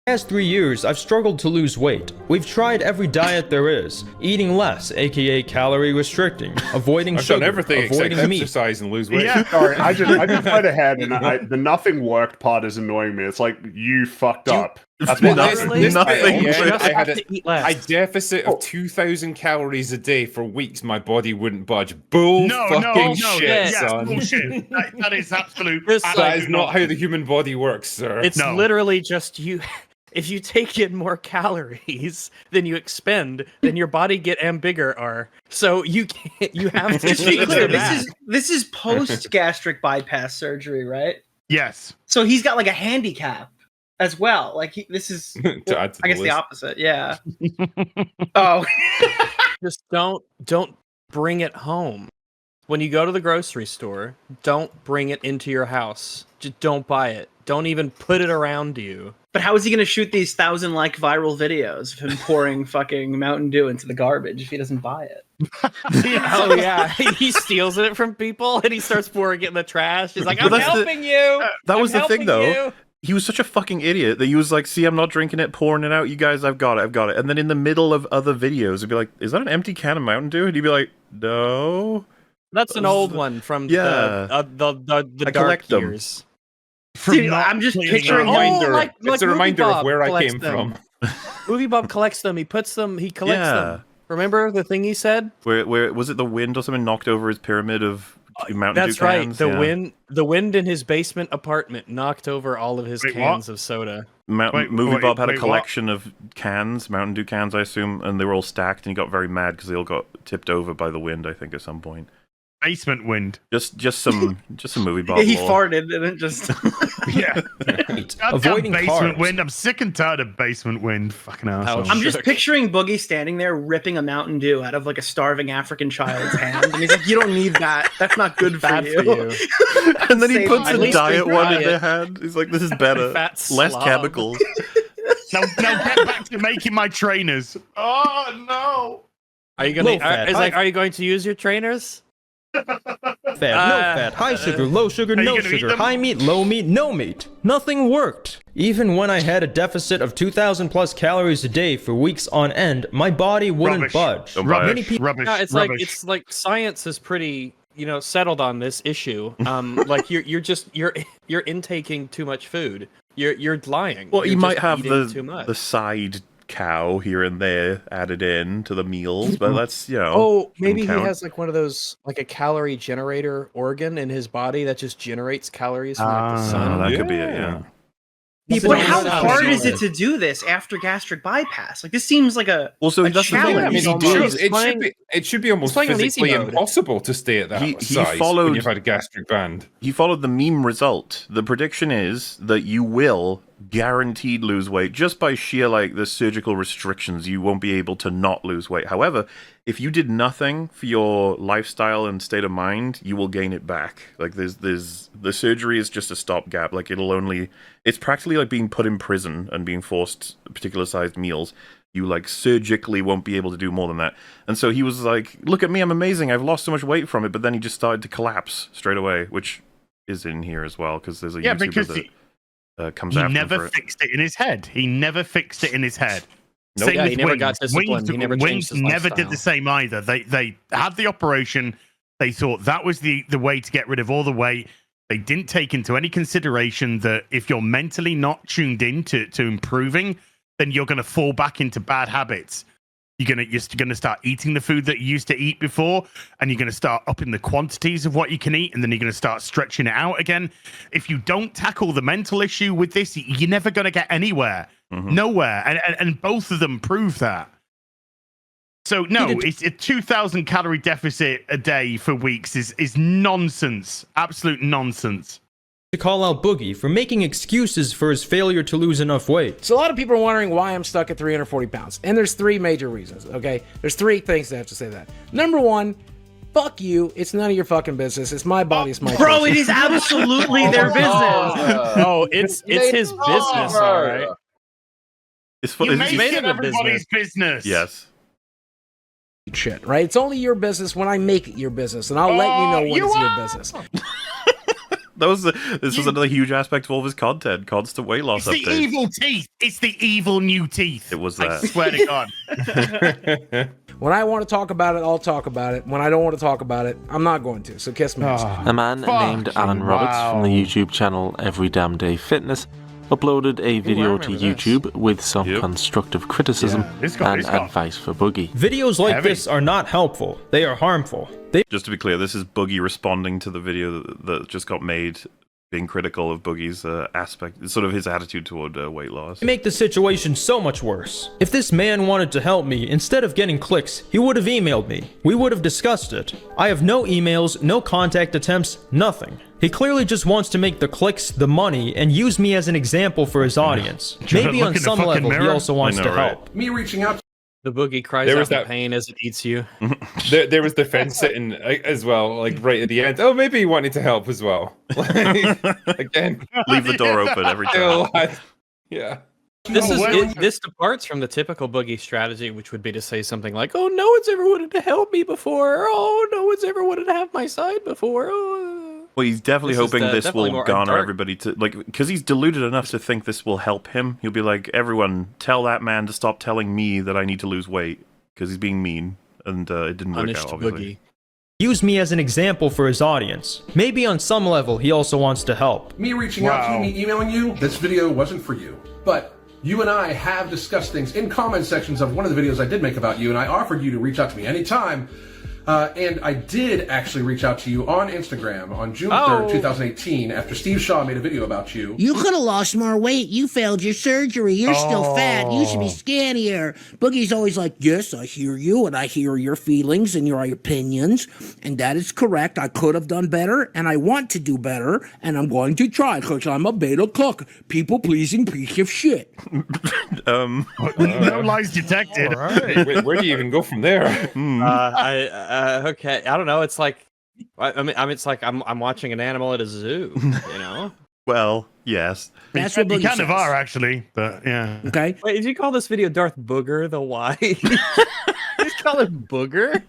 past 3 years, I've struggled to lose weight. We've tried every diet there is. Eating less, aka calorie restricting, avoiding I've sugar, done everything avoiding except meat. exercise and lose weight. Yeah, sorry, I just went ahead and the nothing worked part is annoying me. It's like you fucked up. That's what Nothing. I had a deficit of 2,000 calories a day for weeks. My body wouldn't budge. Bull fucking shit, yes, son. bullshit. That is absolute. That is not how the human body works, sir. It's literally just you. If you take in more calories than you expend, then your body get bigger are. So you can't. You have to. Just to be clear, this is post gastric bypass surgery, right? Yes. So he's got like a handicap as well. Like this is, I guess, the opposite. Yeah. Oh. Just don't bring it home. When you go to the grocery store, don't bring it into your house. Just don't buy it. Don't even put it around you. But how is he going to shoot these 1,000-like viral videos of him pouring fucking Mountain Dew into the garbage if he doesn't buy it? Oh yeah, he steals it from people and he starts pouring it in the trash. He's like, "I'm helping you." That was the thing, though. You. He was such a fucking idiot that he was like, "See, I'm not drinking it, pouring it out. You guys, I've got it." And then in the middle of other videos, he'd be like, "Is that an empty can of Mountain Dew?" And he'd be like, "No." That's an old one from the dark years. Dude, I'm just picturing it's a reminder of where I came from. Movie Bob collects them. He puts them. He collects them. Remember the thing he said? Where was it? The wind or something knocked over his pyramid of Mountain Dew That's right. cans? The wind in his basement apartment knocked over all of his cans of soda. Movie Bob had a collection of cans, Mountain Dew cans, I assume, and they were all stacked, and he got very mad because they all got tipped over by the wind, I think, at some point. Basement wind. Just some Movie Bob. Yeah, he farted and it just. Yeah. Avoiding basement carbs. wind. I'm sick and tired of basement wind. Fucking asshole. I'm just picturing Boogie standing there ripping a Mountain Dew out of like a starving African child's hand, and he's like, "You don't need that. That's not good for you." And then he puts At a least diet they one try in it. their hand. He's like, "This is better, Fat less slob. chemicals." Now get back to making my trainers. Oh no! Are you gonna? Low fat, Are you going to use your trainers? Fat, no fat, high sugar, low sugar, no sugar, high meat, low meat, no meat. Nothing worked. Even when I had a deficit of 2,000 plus calories a day for weeks on end, my body wouldn't budge. Many people. No, it's like science is pretty, settled on this issue. Like you're intaking too much food. You're lying. Well, you You're might just have eating too much. the side cow here and there added in to the meals, but that's Oh, maybe he count. has like one of those, like a calorie generator organ in his body that just generates calories from like, the sun. That could be it. Yeah. But how hard is it to do this after gastric bypass? Like this seems like a that's the thing. challenge. It should be almost physically impossible to stay at that size when you've had a gastric band. He followed the meme result. The prediction is that you will guaranteed lose weight just by sheer the surgical restrictions. You won't be able to not lose weight. However, if you did nothing for your lifestyle and state of mind, you will gain it back. Like there's the surgery is just a stopgap. Like it's practically like being put in prison and being forced particular sized meals. You surgically won't be able to do more than that. And so he was like, "Look at me, I'm amazing. I've lost so much weight from it." But then he just started to collapse straight away, which is in here as well because there's a YouTuber that comes after him. He never fixed it in his head. He never fixed it in his head. Nope. Same Yeah, with he never Wings. got disciplined. He never changed Wings his never lifestyle. did the same either. They had the operation. They thought that was the way to get rid of all the weight. They didn't take into any consideration that if you're mentally not tuned in to improving, then you're going to fall back into bad habits. You're gonna start eating the food that you used to eat before, and you're gonna start upping the quantities of what you can eat, and then you're gonna start stretching it out again. If you don't tackle the mental issue with this, you're never gonna get anywhere, nowhere. And both of them prove that. So no, it's a 2,000 calorie deficit a day for weeks is nonsense, absolute nonsense. To call out Boogie for making excuses for his failure to lose enough weight. So a lot of people are wondering why I'm stuck at 340 pounds. And there's three major reasons, okay? There's three things that have to say that. Number one, fuck you. It's none of your fucking business. It's my body. It's my Bro, choice. it is absolutely their business. Oh, it's his business, all right. You make it everybody's business. Yes. Shit, right? It's only your business when I make it your business, and I'll let you know when it's your business. This was another huge aspect of all of his content, constant weight loss It's updates. the evil teeth. It's the evil new teeth. It was I that. swear to God. When I want to talk about it, I'll talk about it. When I don't want to talk about it, I'm not going to. So kiss me. A man named Alan Roberts from the YouTube channel Every Damn Day Fitness uploaded a video to remember this. YouTube with some constructive criticism and advice for Boogie. Videos like this are not helpful. They are harmful. Just to be clear, this is Boogie responding to the video that just got made, being critical of Boogie's aspect, sort of his attitude toward weight loss. They make the situation so much worse. If this man wanted to help me, instead of getting clicks, he would have emailed me. We would have discussed it. I have no emails, no contact attempts, nothing. He clearly just wants to make the clicks, the money, and use me as an example for his audience. Maybe on some level, he also wants to help. Me reaching out. The Boogie cries out in pain as it eats you. There was the fence sitting as well, like right at the end. Oh, maybe he wanted to help as well. Again, leave the door open every time. Yeah. This departs from the typical Boogie strategy, which would be to say something like, "Oh, no one's ever wanted to help me before. Oh, no one's ever wanted to have my side before." Oh. Well, he's definitely hoping this definitely will more garner dark. everybody to, like, because he's deluded enough to think this will help him. He'll be like, everyone, tell that man to stop telling me that I need to lose weight, because he's being mean, and it didn't work out, obviously. Use me as an example for his audience. Maybe on some level, he also wants to help. Me reaching out to you, me emailing you, this video wasn't for you. But you and I have discussed things in comment sections of one of the videos I did make about you, and I offered you to reach out to me anytime. And I did actually reach out to you on Instagram on June 3rd, 2018, after Steve Shaw made a video about you. You could have lost more weight. You failed your surgery. You're still fat. You should be skinnier. Boogie's always like, yes, I hear you, and I hear your feelings and your opinions, and that is correct. I could have done better, and I want to do better, and I'm going to try, because I'm a beta cook. People-pleasing piece of shit. No lies detected. Where do you even go from there? Okay, I don't know. It's like, I mean, it's like I'm watching an animal at a zoo. You know. Well, yes. That's you what Boogie kind of says. are, actually, but yeah. Okay. Wait, did you call this video Darth Booger the Y? You just call it Booger?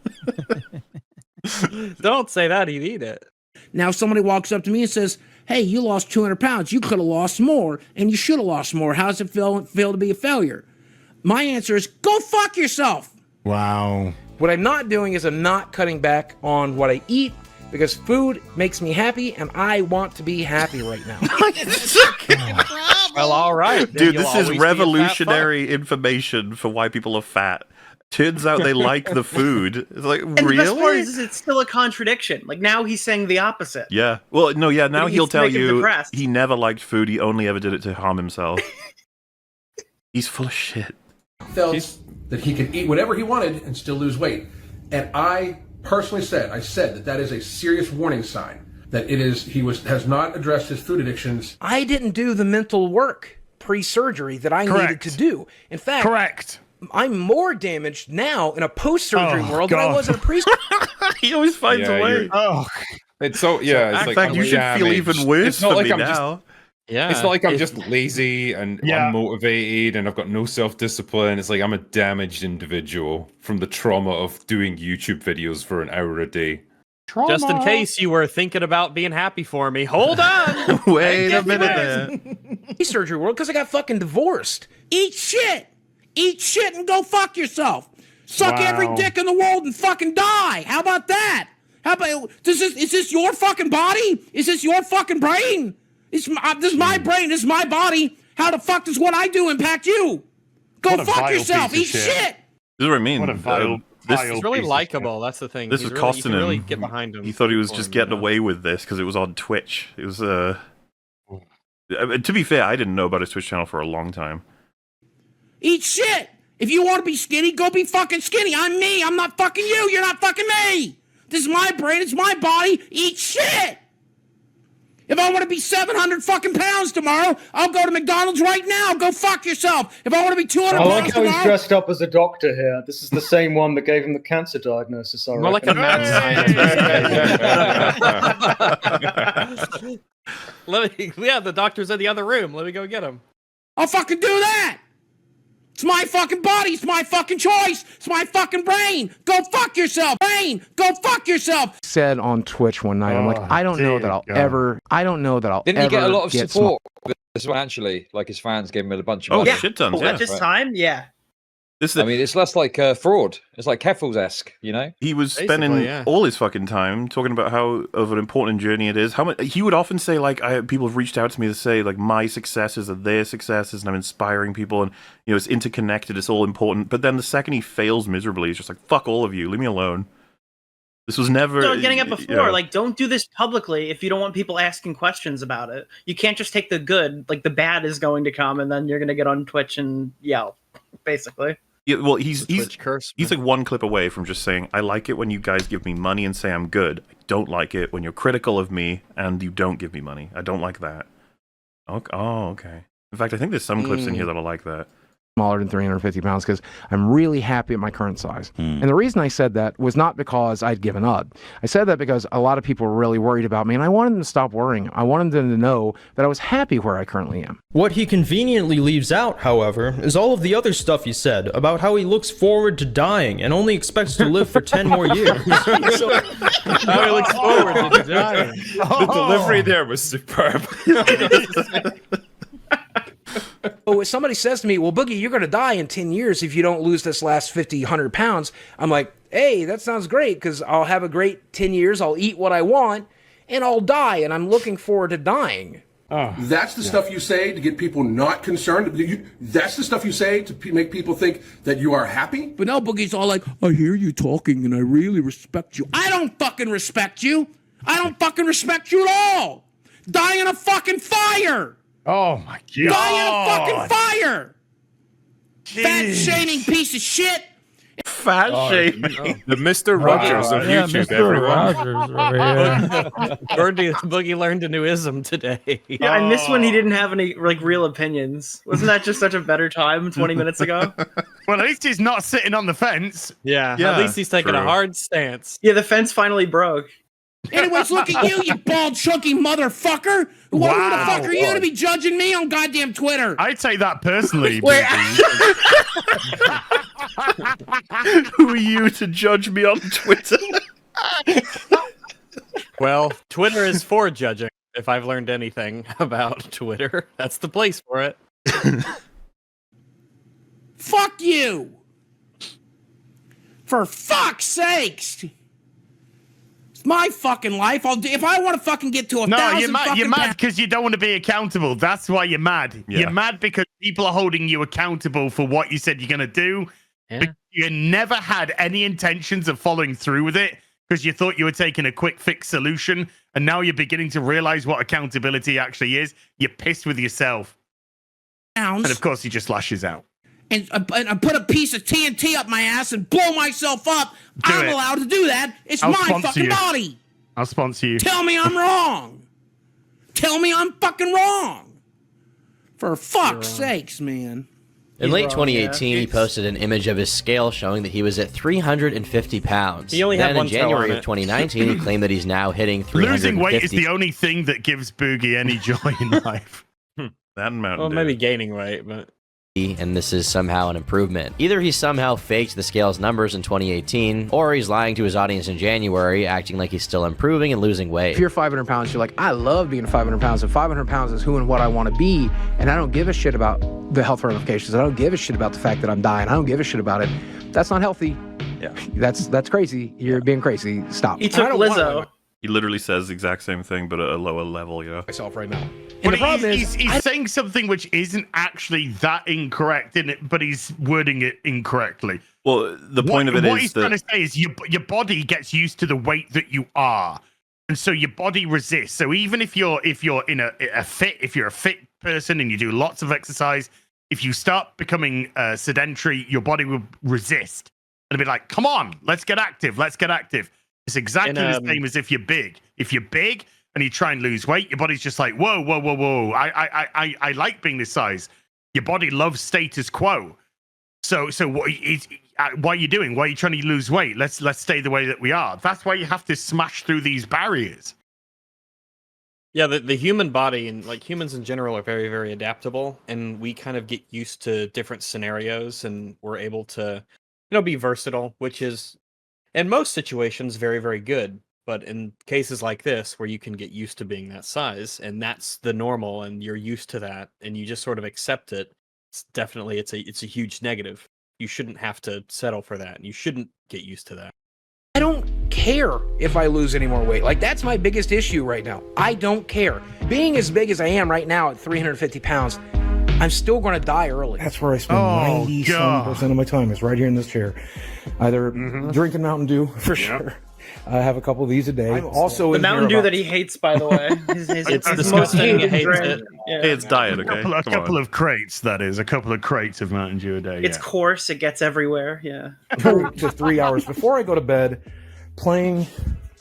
Don't say that. He'd eat it. Now somebody walks up to me and says, hey, you lost 200 pounds. You could have lost more, and you should have lost more. How does it feel to be a failure? My answer is, go fuck yourself. Wow. What I'm not doing is I'm not cutting back on what I eat, because food makes me happy, and I want to be happy right now. Well, all right. Dude, this is revolutionary information for why people are fat. Turns out they like the food. It's like, And really? the best part is it's still a contradiction. Like, now he's saying the opposite. Yeah. Well, no, yeah, now But he'll it's tell making him you depressed. he never liked food. He only ever did it to harm himself. He's full of shit. Felt that he could eat whatever he wanted and still lose weight. And I personally said that is a serious warning sign. That it is, has not addressed his food addictions. I didn't do the mental work pre-surgery that I needed to do. In fact, I'm more damaged now in a post-surgery world than I was in a pre-surgery. He always finds a way. Oh, it's so yeah. It's in like fact, I'm you should feel damaged. even worse It's not for like me I'm now. Just, it's not like I'm just lazy and unmotivated and I've got no self-discipline. It's like I'm a damaged individual from the trauma of doing YouTube videos for an hour a day. Just in case you were thinking about being happy for me, hold on. Wait a minute there. Surgery world, because I got fucking divorced. Eat shit and go fuck yourself. Suck every dick in the world and fucking die. How about that? How about is this your fucking body? Is this your fucking brain? This is my brain. This is my body. How the fuck does what I do impact you? Go fuck yourself. Eat shit. This is what I mean. What a vile, He's really likable. That's the thing. This He's was really, costing you can him. really get behind him. He thought he was just getting away with this because it was on Twitch. It was to be fair, I didn't know about his Twitch channel for a long time. Eat shit. If you want to be skinny, go be fucking skinny. I'm me. I'm not fucking you. You're not fucking me. This is my brain. It's my body. Eat shit. If I want to be 700 fucking pounds tomorrow, I'll go to McDonald's right now. Go fuck yourself. If I want to be 200 I pounds like how tomorrow... he's dressed up as a doctor here. This is the same one that gave him the cancer diagnosis. I More like a reckon. mad scientist. The doctor's in the other room. Let me go get him. I'll fucking do that. It's my fucking body. It's my fucking choice. It's my fucking brain. Go fuck yourself. Brain, go fuck yourself. Said on Twitch one night, I'm like, I don't know that I'll ever. I don't know that I'll Didn't ever he get a lot of get support financially? Like his fans gave him a bunch of money. Just time? Yeah. I mean, it's less like fraud. It's like Keffels-esque, you know? He was spending all his fucking time talking about how of an important journey it is. How much he would often say, like, people have reached out to me to say, like, my successes are their successes, and I'm inspiring people, and it's interconnected. It's all important. But then the second he fails miserably, he's just like, fuck all of you, leave me alone. This was never. Getting it before, like, don't do this publicly if you don't want people asking questions about it. You can't just take the good, like the bad is going to come, and then you're going to get on Twitch and yell, basically. Yeah, well, he's like one clip away from just saying, I like it when you guys give me money and say I'm good. I don't like it when you're critical of me and you don't give me money. I don't like that. Oh, okay. In fact, I think there's some clips in here that are like that. Smaller than 350 pounds because I'm really happy at my current size. And the reason I said that was not because I'd given up. I said that because a lot of people were really worried about me, and I wanted them to stop worrying. I wanted them to know that I was happy where I currently am. What he conveniently leaves out, however, is all of the other stuff he said about how he looks forward to dying and only expects to live for 10 more years. How he looks forward to dying. The delivery there was superb. Oh, if somebody says to me, well, Boogie, you're going to die in 10 years if you don't lose this last 50, 100 pounds. I'm like, hey, that sounds great because I'll have a great 10 years. I'll eat what I want and I'll die. And I'm looking forward to dying. That's the stuff you say to get people not concerned. That's the stuff you say to make people think that you are happy. But now Boogie's all like, I hear you talking and I really respect you. I don't fucking respect you. I don't fucking respect you at all. Die in a fucking fire. Oh my god! Die in a fucking fire! Jeez. Fat shaming piece of shit! Fat shaming. The Mr. Rogers of YouTube, Mr. everyone. Rogers over here. Boogie learned a new ism today. Yeah, I miss when he didn't have any like real opinions. Wasn't that just such a better time 20 minutes ago? Well, at least he's not sitting on the fence. Yeah, at least he's taking a hard stance. Yeah, the fence finally broke. Anyways, look at you, you bald, chunky motherfucker. Who the fuck are you to be judging me on goddamn Twitter? I take that personally. Who are you to judge me on Twitter? Well, Twitter is for judging. If I've learned anything about Twitter, that's the place for it. Fuck you! For fuck's sakes! My fucking life. If I want to fucking get to 1,000 you're mad because you don't want to be accountable. That's why you're mad. Yeah. You're mad because people are holding you accountable for what you said you're going to do. Yeah. You never had any intentions of following through with it because you thought you were taking a quick fix solution, and now you're beginning to realize what accountability actually is. You're pissed with yourself. And of course, he just lashes out. And put a piece of TNT up my ass and blow myself up. I'm allowed to do that. It's my fucking body. I'll sponsor you. Tell me I'm wrong. Tell me I'm fucking wrong. For fuck's sakes, man. In late 2018, he posted an image of his scale showing that he was at 350 pounds. He only had one in January of 2019, he claimed that he's now hitting 350. Losing weight is the only thing that gives Boogie any joy in life. That amount. Well, maybe gaining weight, but... And this is somehow an improvement. Either he somehow faked the scale's numbers in 2018, or he's lying to his audience in January, acting like he's still improving and losing weight. If you're 500 pounds, you're like, I love being 500 pounds, and 500 pounds is who and what I want to be, and I don't give a shit about the health ramifications. I don't give a shit about the fact that I'm dying. I don't give a shit about it. That's not healthy. Yeah. That's crazy. You're being crazy. Stop. He took Lizzo. He literally says the exact same thing, but at a lower level, yeah. Myself right now. But he's saying something which isn't actually that incorrect in it, but he's wording it incorrectly. Well, the point of it is what he's trying to say is your body gets used to the weight that you are, and so your body resists. So even if you're in if you're a fit person and you do lots of exercise, if you start becoming sedentary, your body will resist and be like, "Come on, let's get active, let's get active." It's exactly the same as if you're big. If you're big and you try and lose weight, your body's just like, whoa, whoa, whoa, whoa. I like being this size. Your body loves status quo. So what are you doing? Why are you trying to lose weight? Let's stay the way that we are. That's why you have to smash through these barriers. Yeah, the human body and like humans in general are very, very adaptable, and we kind of get used to different scenarios, and we're able to, be versatile, which is in most situations very, very good. But in cases like this, where you can get used to being that size, and that's the normal, and you're used to that, and you just sort of accept it, it's a huge negative. You shouldn't have to settle for that. You shouldn't get used to that. I don't care if I lose any more weight. Like, that's my biggest issue right now. I don't care. Being as big as I am right now at 350 pounds, I'm still going to die early. That's where I spend 90% of my time is right here in this chair. Either drinking Mountain Dew, for sure. I have a couple of these a day. I'm also the Mountain Dew that he hates, by the way. It's disgusting. He hates it. Yeah. It's diet, okay? A couple of crates, that is. A couple of crates of Mountain Dew a day. It's coarse. It gets everywhere. Yeah. 2 to 3 hours before I go to bed, playing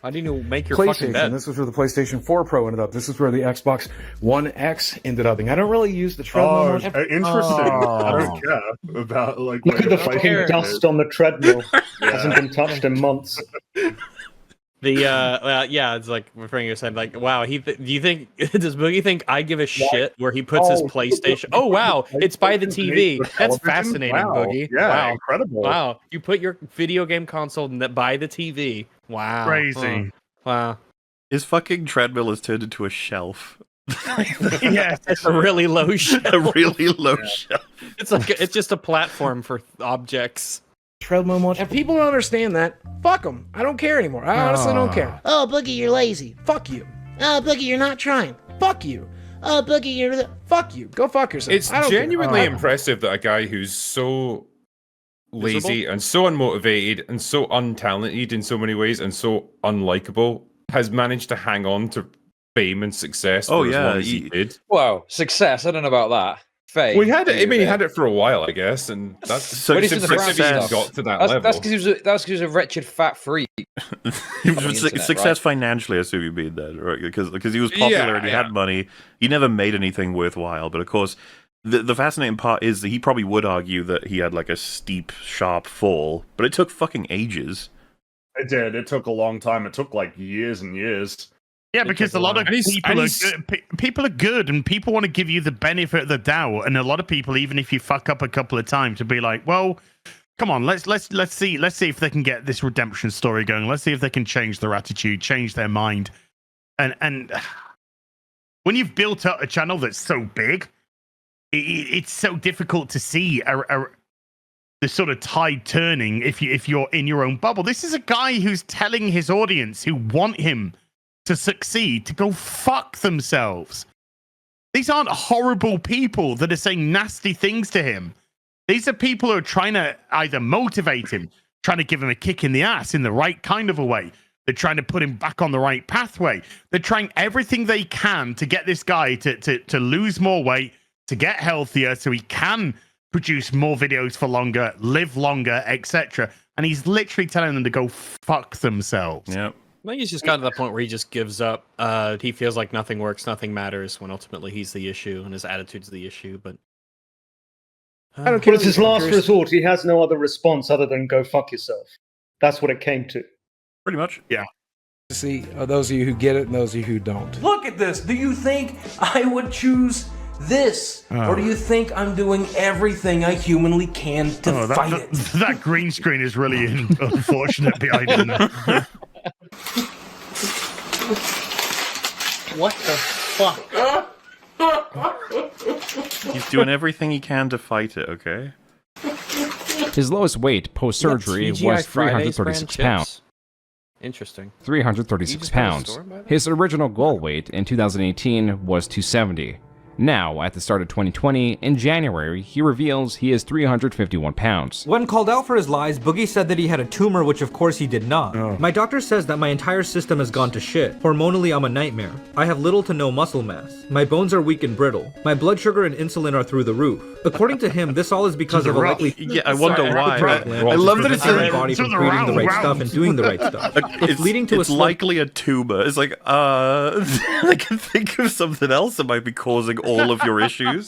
How do you make your fucking bed? This is where the PlayStation 4 Pro ended up. This is where the Xbox One X ended up. I don't really use the treadmill much. Interesting. I don't care about like. Look at the fucking dust on the treadmill. Hasn't been touched in months. Yeah, it's like referring to your side, like, wow, do you think, does Boogie think I give a shit where he puts his PlayStation? Oh, wow, it's by the TV. That's fascinating, Boogie. Yeah, wow. incredible. Wow, you put your video game console by the TV. Wow. Crazy. Wow. His fucking treadmill has turned into a shelf. Yeah, it's a really low shelf. A really low shelf. It's just a platform for objects. Treadmill much. And people don't understand that. Fuck them. I don't care anymore. I honestly don't care. Oh, Boogie, you're lazy. Fuck you. Oh, Boogie, you're not trying. Fuck you. Oh, Boogie, you're... Fuck you. Go fuck yourself. It's I don't genuinely care. impressive that a guy who's so lazy Visible? and so unmotivated and so untalented in so many ways and so unlikable has managed to hang on to fame and success for as long as he did. Whoa, success. I don't know about that. Fame. Well, he had it. I mean, he had it for a while, I guess, and that's So it's he's in the impressive he success. got to that That's level. because he was a wretched fat freak. He was success financially, I assume you mean that, right? Because he was popular and he had money. He never made anything worthwhile. But of course, the fascinating part is that he probably would argue that he had like a steep, sharp fall, but it took fucking ages. It did. It took a long time. It took like years and years. Yeah, because a lot of people are good, and people want to give you the benefit of the doubt. And a lot of people, even if you fuck up a couple of times, to be like, "Well, come on, let's see if they can get this redemption story going. Let's see if they can change their attitude, change their mind." And when you've built up a channel that's so big, it's so difficult to see the sort of tide turning if you're in your own bubble. This is a guy who's telling his audience who want him to succeed to go fuck themselves. These aren't horrible people that are saying nasty things to him. These are people who are trying to either motivate him, trying to give him a kick in the ass in the right kind of a way. They're trying to put him back on the right pathway. They're trying everything they can to get this guy to lose more weight, to get healthier so he can produce more videos for longer, live longer, etc. And he's literally telling them to go fuck themselves. Yep. I think he's just gotten to the point where he just gives up. He feels like nothing works, nothing matters, when ultimately he's the issue and his attitude's the issue. But I don't care. It's his last resort. He has no other response other than go fuck yourself. That's what it came to. Pretty much. Yeah. See, those of you who get it and those of you who don't. Look at this. Do you think I would choose this? Or do you think I'm doing everything I humanly can to fight it? That green screen is really unfortunate behind him. What the fuck? He's doing everything he can to fight it, okay? His lowest weight post-surgery was 336 pounds. Interesting. 336 pounds. His original goal weight in 2018 was 270. Now, at the start of 2020, in January, he reveals he is 351 pounds. When called out for his lies, Boogie said that he had a tumor, which of course he did not. My doctor says that my entire system has gone to shit. Hormonally, I'm a nightmare. I have little to no muscle mass. My bones are weak and brittle. My blood sugar and insulin are through the roof. According to him, this all is because of a likely... Yeah, I wonder why. I love that it's my body from creating the right stuff and doing the right stuff. It's leading to it's likely a tumor. It's like, I can think of something else that might be causing all of your issues.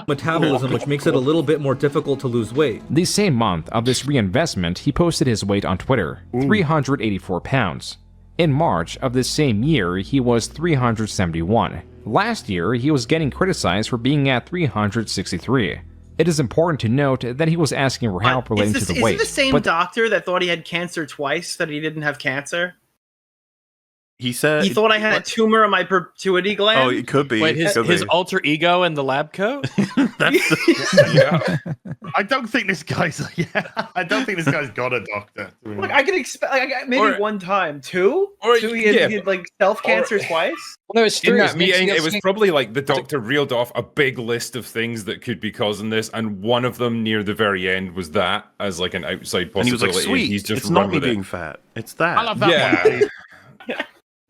Metabolism, which makes it a little bit more difficult to lose weight. The same month of this reinvestment, he posted his weight on Twitter, 384 pounds. In March of this same year, he was 371. Last year, he was getting criticized for being at 363. It is important to note that he was asking for help relating to the weight. Is it the same doctor that thought he had cancer twice, that he didn't have cancer? He said he thought I had a tumor on my pituitary gland. Oh, it could be. Wait, his alter ego in the lab coat? I don't think this guy's. I don't think this guy's got a doctor. Look, I can expect maybe one time, two. He had like self cancer twice. Well, no, it's true. In that meeting, it was probably like the doctor reeled off a big list of things that could be causing this, and one of them near the very end was that as like an outside possibility. And he was like, "Sweet, he's just it's not me with being fat. It's that." I love that one.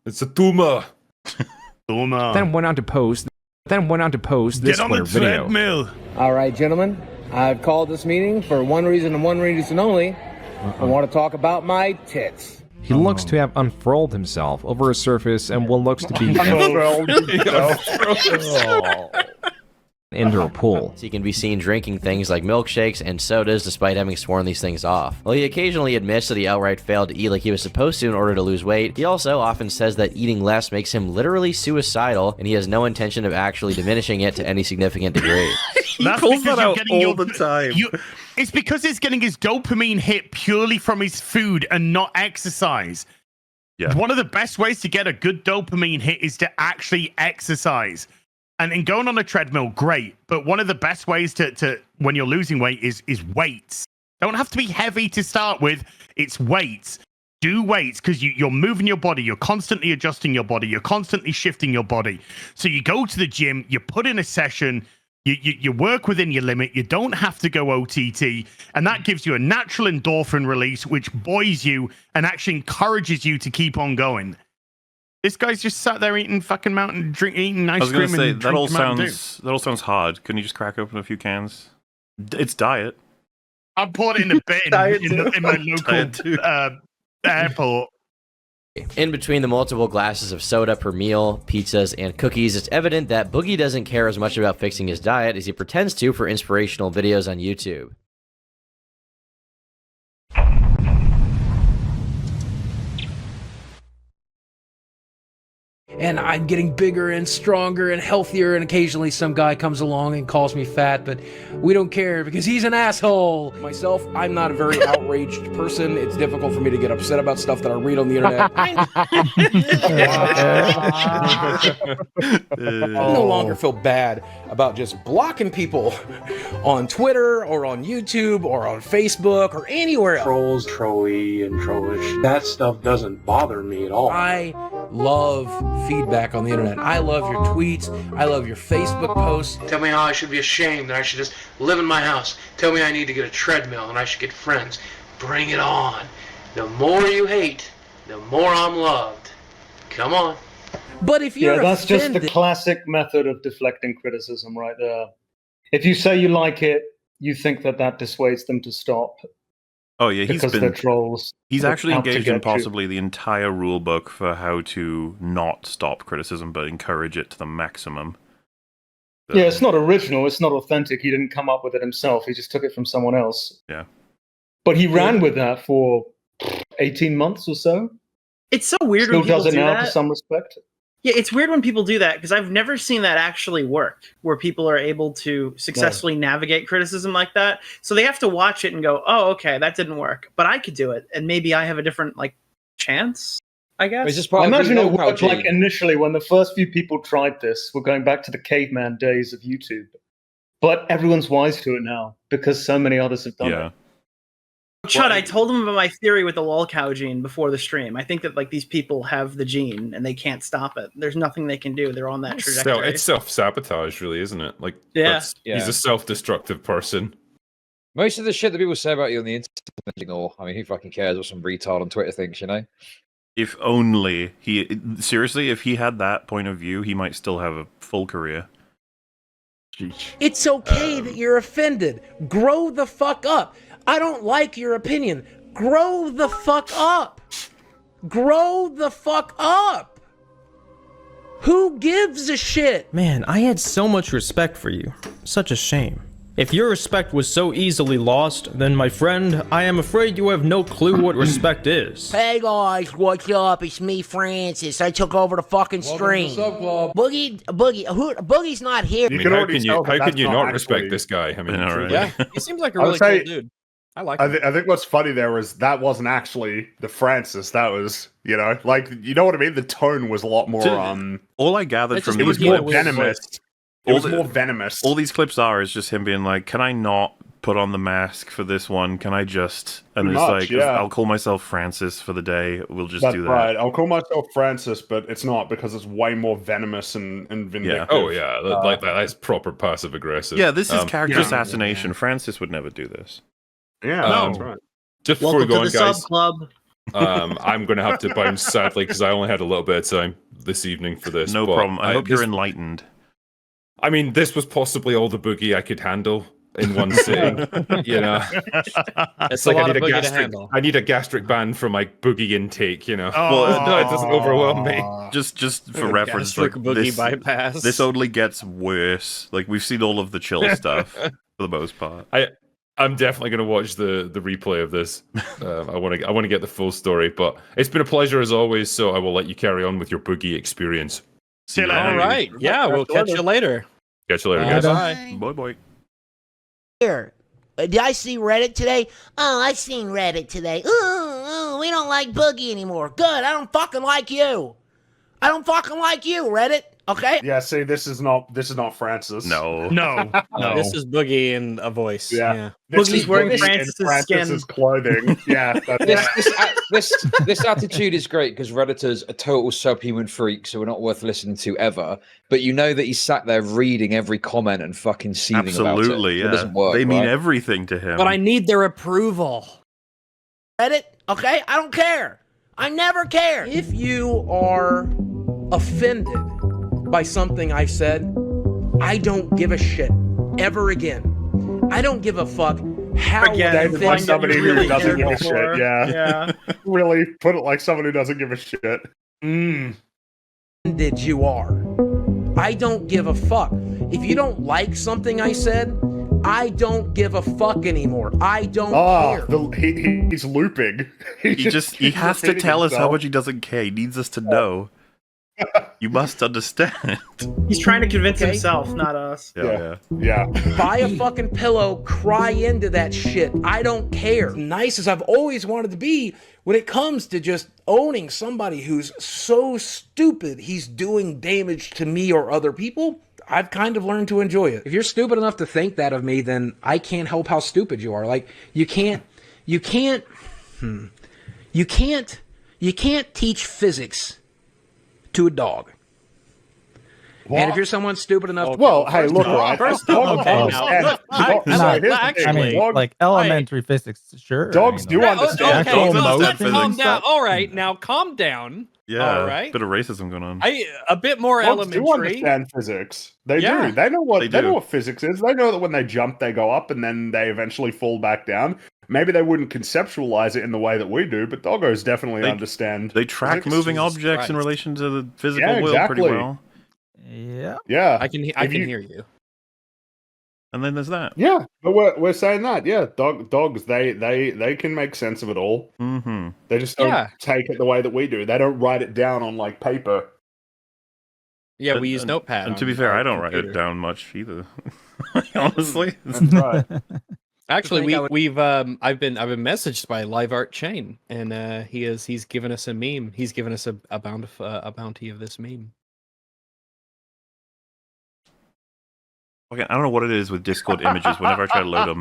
It's a tumor. Then went on to post this Twitter video. Treadmill. All right, gentlemen, I've called this meeting for one reason and one reason only. I want to talk about my tits. He looks to have unfurled himself over a surface and what looks to be into a pool. He can be seen drinking things like milkshakes and sodas despite having sworn these things off. While he occasionally admits that he outright failed to eat like he was supposed to in order to lose weight, he also often says that eating less makes him literally suicidal and he has no intention of actually diminishing it to any significant degree. He pulls that out all the time. It's because he's getting his dopamine hit purely from his food and not exercise. Yeah. One of the best ways to get a good dopamine hit is to actually exercise. And in going on a treadmill, great. But one of the best ways to when you're losing weight is weights. Don't have to be heavy to start with. It's weights. Do weights because you're moving your body. You're constantly adjusting your body. You're constantly shifting your body. So you go to the gym. You put in a session. You work within your limit. You don't have to go OTT. And that gives you a natural endorphin release, which buoys you and actually encourages you to keep on going. This guy's just sat there eating fucking eating ice cream. I was going to say and that all sounds hard. Couldn't you just crack open a few cans? It's diet. I bought it in a bin in my local airport. In between the multiple glasses of soda per meal, pizzas, and cookies, it's evident that Boogie doesn't care as much about fixing his diet as he pretends to for inspirational videos on YouTube. And I'm getting bigger and stronger and healthier, and occasionally some guy comes along and calls me fat, but we don't care because he's an asshole. Myself, I'm not a very outraged person. It's difficult for me to get upset about stuff that I read on the internet. I no longer feel bad about just blocking people on Twitter or on YouTube or on Facebook or anywhere else. Trolls, trolly, and trollish. That stuff doesn't bother me at all. I love feedback on the internet. I love your tweets. I love your Facebook posts. Tell me how I should be ashamed that I should just live in my house. Tell me I need to get a treadmill and I should get friends. Bring it on. The more you hate, the more I'm loved. Come on. But if you're that's offended, just the classic method of deflecting criticism right there. If you say you like it, you think that dissuades them to stop. Oh yeah, because they're trolls. He's actually engaged in possibly the entire rule book for how to not stop criticism, but encourage it to the maximum. So, yeah, it's not original. It's not authentic. He didn't come up with it himself. He just took it from someone else. Yeah. But he ran with that for 18 months or so. It's so weird Still when people does it do now that. to some respect. Yeah, it's weird when people do that because I've never seen that actually work, where people are able to successfully navigate criticism like that. So they have to watch it and go, "Oh, okay, that didn't work, but I could do it, and maybe I have a different chance." I guess. I imagine it worked like initially when the first few people tried this. We're going back to the caveman days of YouTube, but everyone's wise to it now because so many others have done it. Chud, I told him about my theory with the lol cow gene before the stream. I think that these people have the gene and they can't stop it. There's nothing they can do. They're on that trajectory. So it's self-sabotage, really, isn't it? He's a self-destructive person. Most of the shit that people say about you on the internet, I mean, who fucking cares what some retard on Twitter thinks, you know? If only seriously, if he had that point of view, he might still have a full career. it's okay that you're offended. Grow the fuck up. I don't like your opinion. Grow the fuck up. Grow the fuck up. Who gives a shit? Man, I had so much respect for you. Such a shame. If your respect was so easily lost, then my friend, I am afraid you have no clue what respect is. Hey guys, what's up? It's me, Francis. I took over the fucking stream. Boogie's not here. How can you not respect this guy? I mean, he seems like a really cool dude. I like him. I think what's funny there was that wasn't actually the Francis. That was, you know what I mean? The tone was a lot more. All I gathered from it was more venomous. It was more venomous. All these clips is just him being like, "Can I not put on the mask for this one? Can I just?" And it's like, yeah. "I'll call myself Francis for the day. We'll just That's do that." Right. I'll call myself Francis, but it's not because it's way more venomous and vindictive. Yeah. Oh yeah, that's proper passive aggressive. Yeah, this is character assassination. Francis would never do this. Yeah, that's right. Just before we go on, guys, club. I'm going to have to bounce sadly because I only had a little bit of time this evening for this. No problem. I hope you're enlightened. I mean, this was possibly all the boogie I could handle in one sitting. You know, it's like I need a gastric band for my boogie intake. You know, no, it doesn't overwhelm me. Just for reference, like boogie bypass. This only gets worse. Like we've seen all of the chill stuff for the most part. I'm definitely going to watch the replay of this. I want to get the full story, but it's been a pleasure as always. So I will let you carry on with your boogie experience. See you later. All right, yeah, we'll catch you later. Catch you later, guys. Bye bye. Here, did I see Reddit today? Oh, I seen Reddit today. Ooh, we don't like Boogie anymore. Good, I don't fucking like you. I don't fucking like you, Reddit. Okay. Yeah. See, this is not Francis. No. This is Boogie in a voice. Yeah. Boogie's wearing Francis's clothing. Yeah. This attitude is great because Redditors are total subhuman freaks, so we're not worth listening to ever. But you know that he's sat there reading every comment and fucking seething Absolutely, about it. It doesn't work. They mean everything to him. But I need their approval. Reddit. Okay. I don't care. I never care. If you are offended by something I said, I don't give a shit ever again. I don't give a fuck how like somebody who doesn't give a shit. Yeah. Really put it like someone who doesn't give a shit. Offended you are. I don't give a fuck. If you don't like something I said, I don't give a fuck anymore. I don't care. He's looping. He has to tell us how much he doesn't care. He needs us to know. You must understand. He's trying to convince himself, not us. Yeah. Buy a fucking pillow, cry into that shit. I don't care. Nice as I've always wanted to be when it comes to just owning somebody who's so stupid he's doing damage to me or other people, I've kind of learned to enjoy it. If you're stupid enough to think that of me, then I can't help how stupid you are. Like, you can't teach physics to a dog. What? And if you're someone stupid enough, hey, look, right? Like elementary physics, sure. Dogs do understand. Let's calm down. All right, now calm down. Yeah, all right. Bit of racism going on. A bit more Dogs elementary. do understand physics. They do. They know what physics is. They know that when they jump, they go up, and then they eventually fall back down. Maybe they wouldn't conceptualize it in the way that we do, but doggos definitely understand. They track moving objects in relation to the physical world pretty well. Yeah. I can hear you. And then there's that. Yeah, but we're saying that. Yeah, dogs they can make sense of it all. Mm-hmm. They just don't take it the way that we do. They don't write it down on like paper. Yeah, we use Notepad. And to be fair, I don't write it down much either. Honestly, that's right. Actually, I've been messaged by Live Art Chain, and he's given us a meme. He's given us a bounty of this meme. Okay, I don't know what it is with Discord images whenever I try to load them.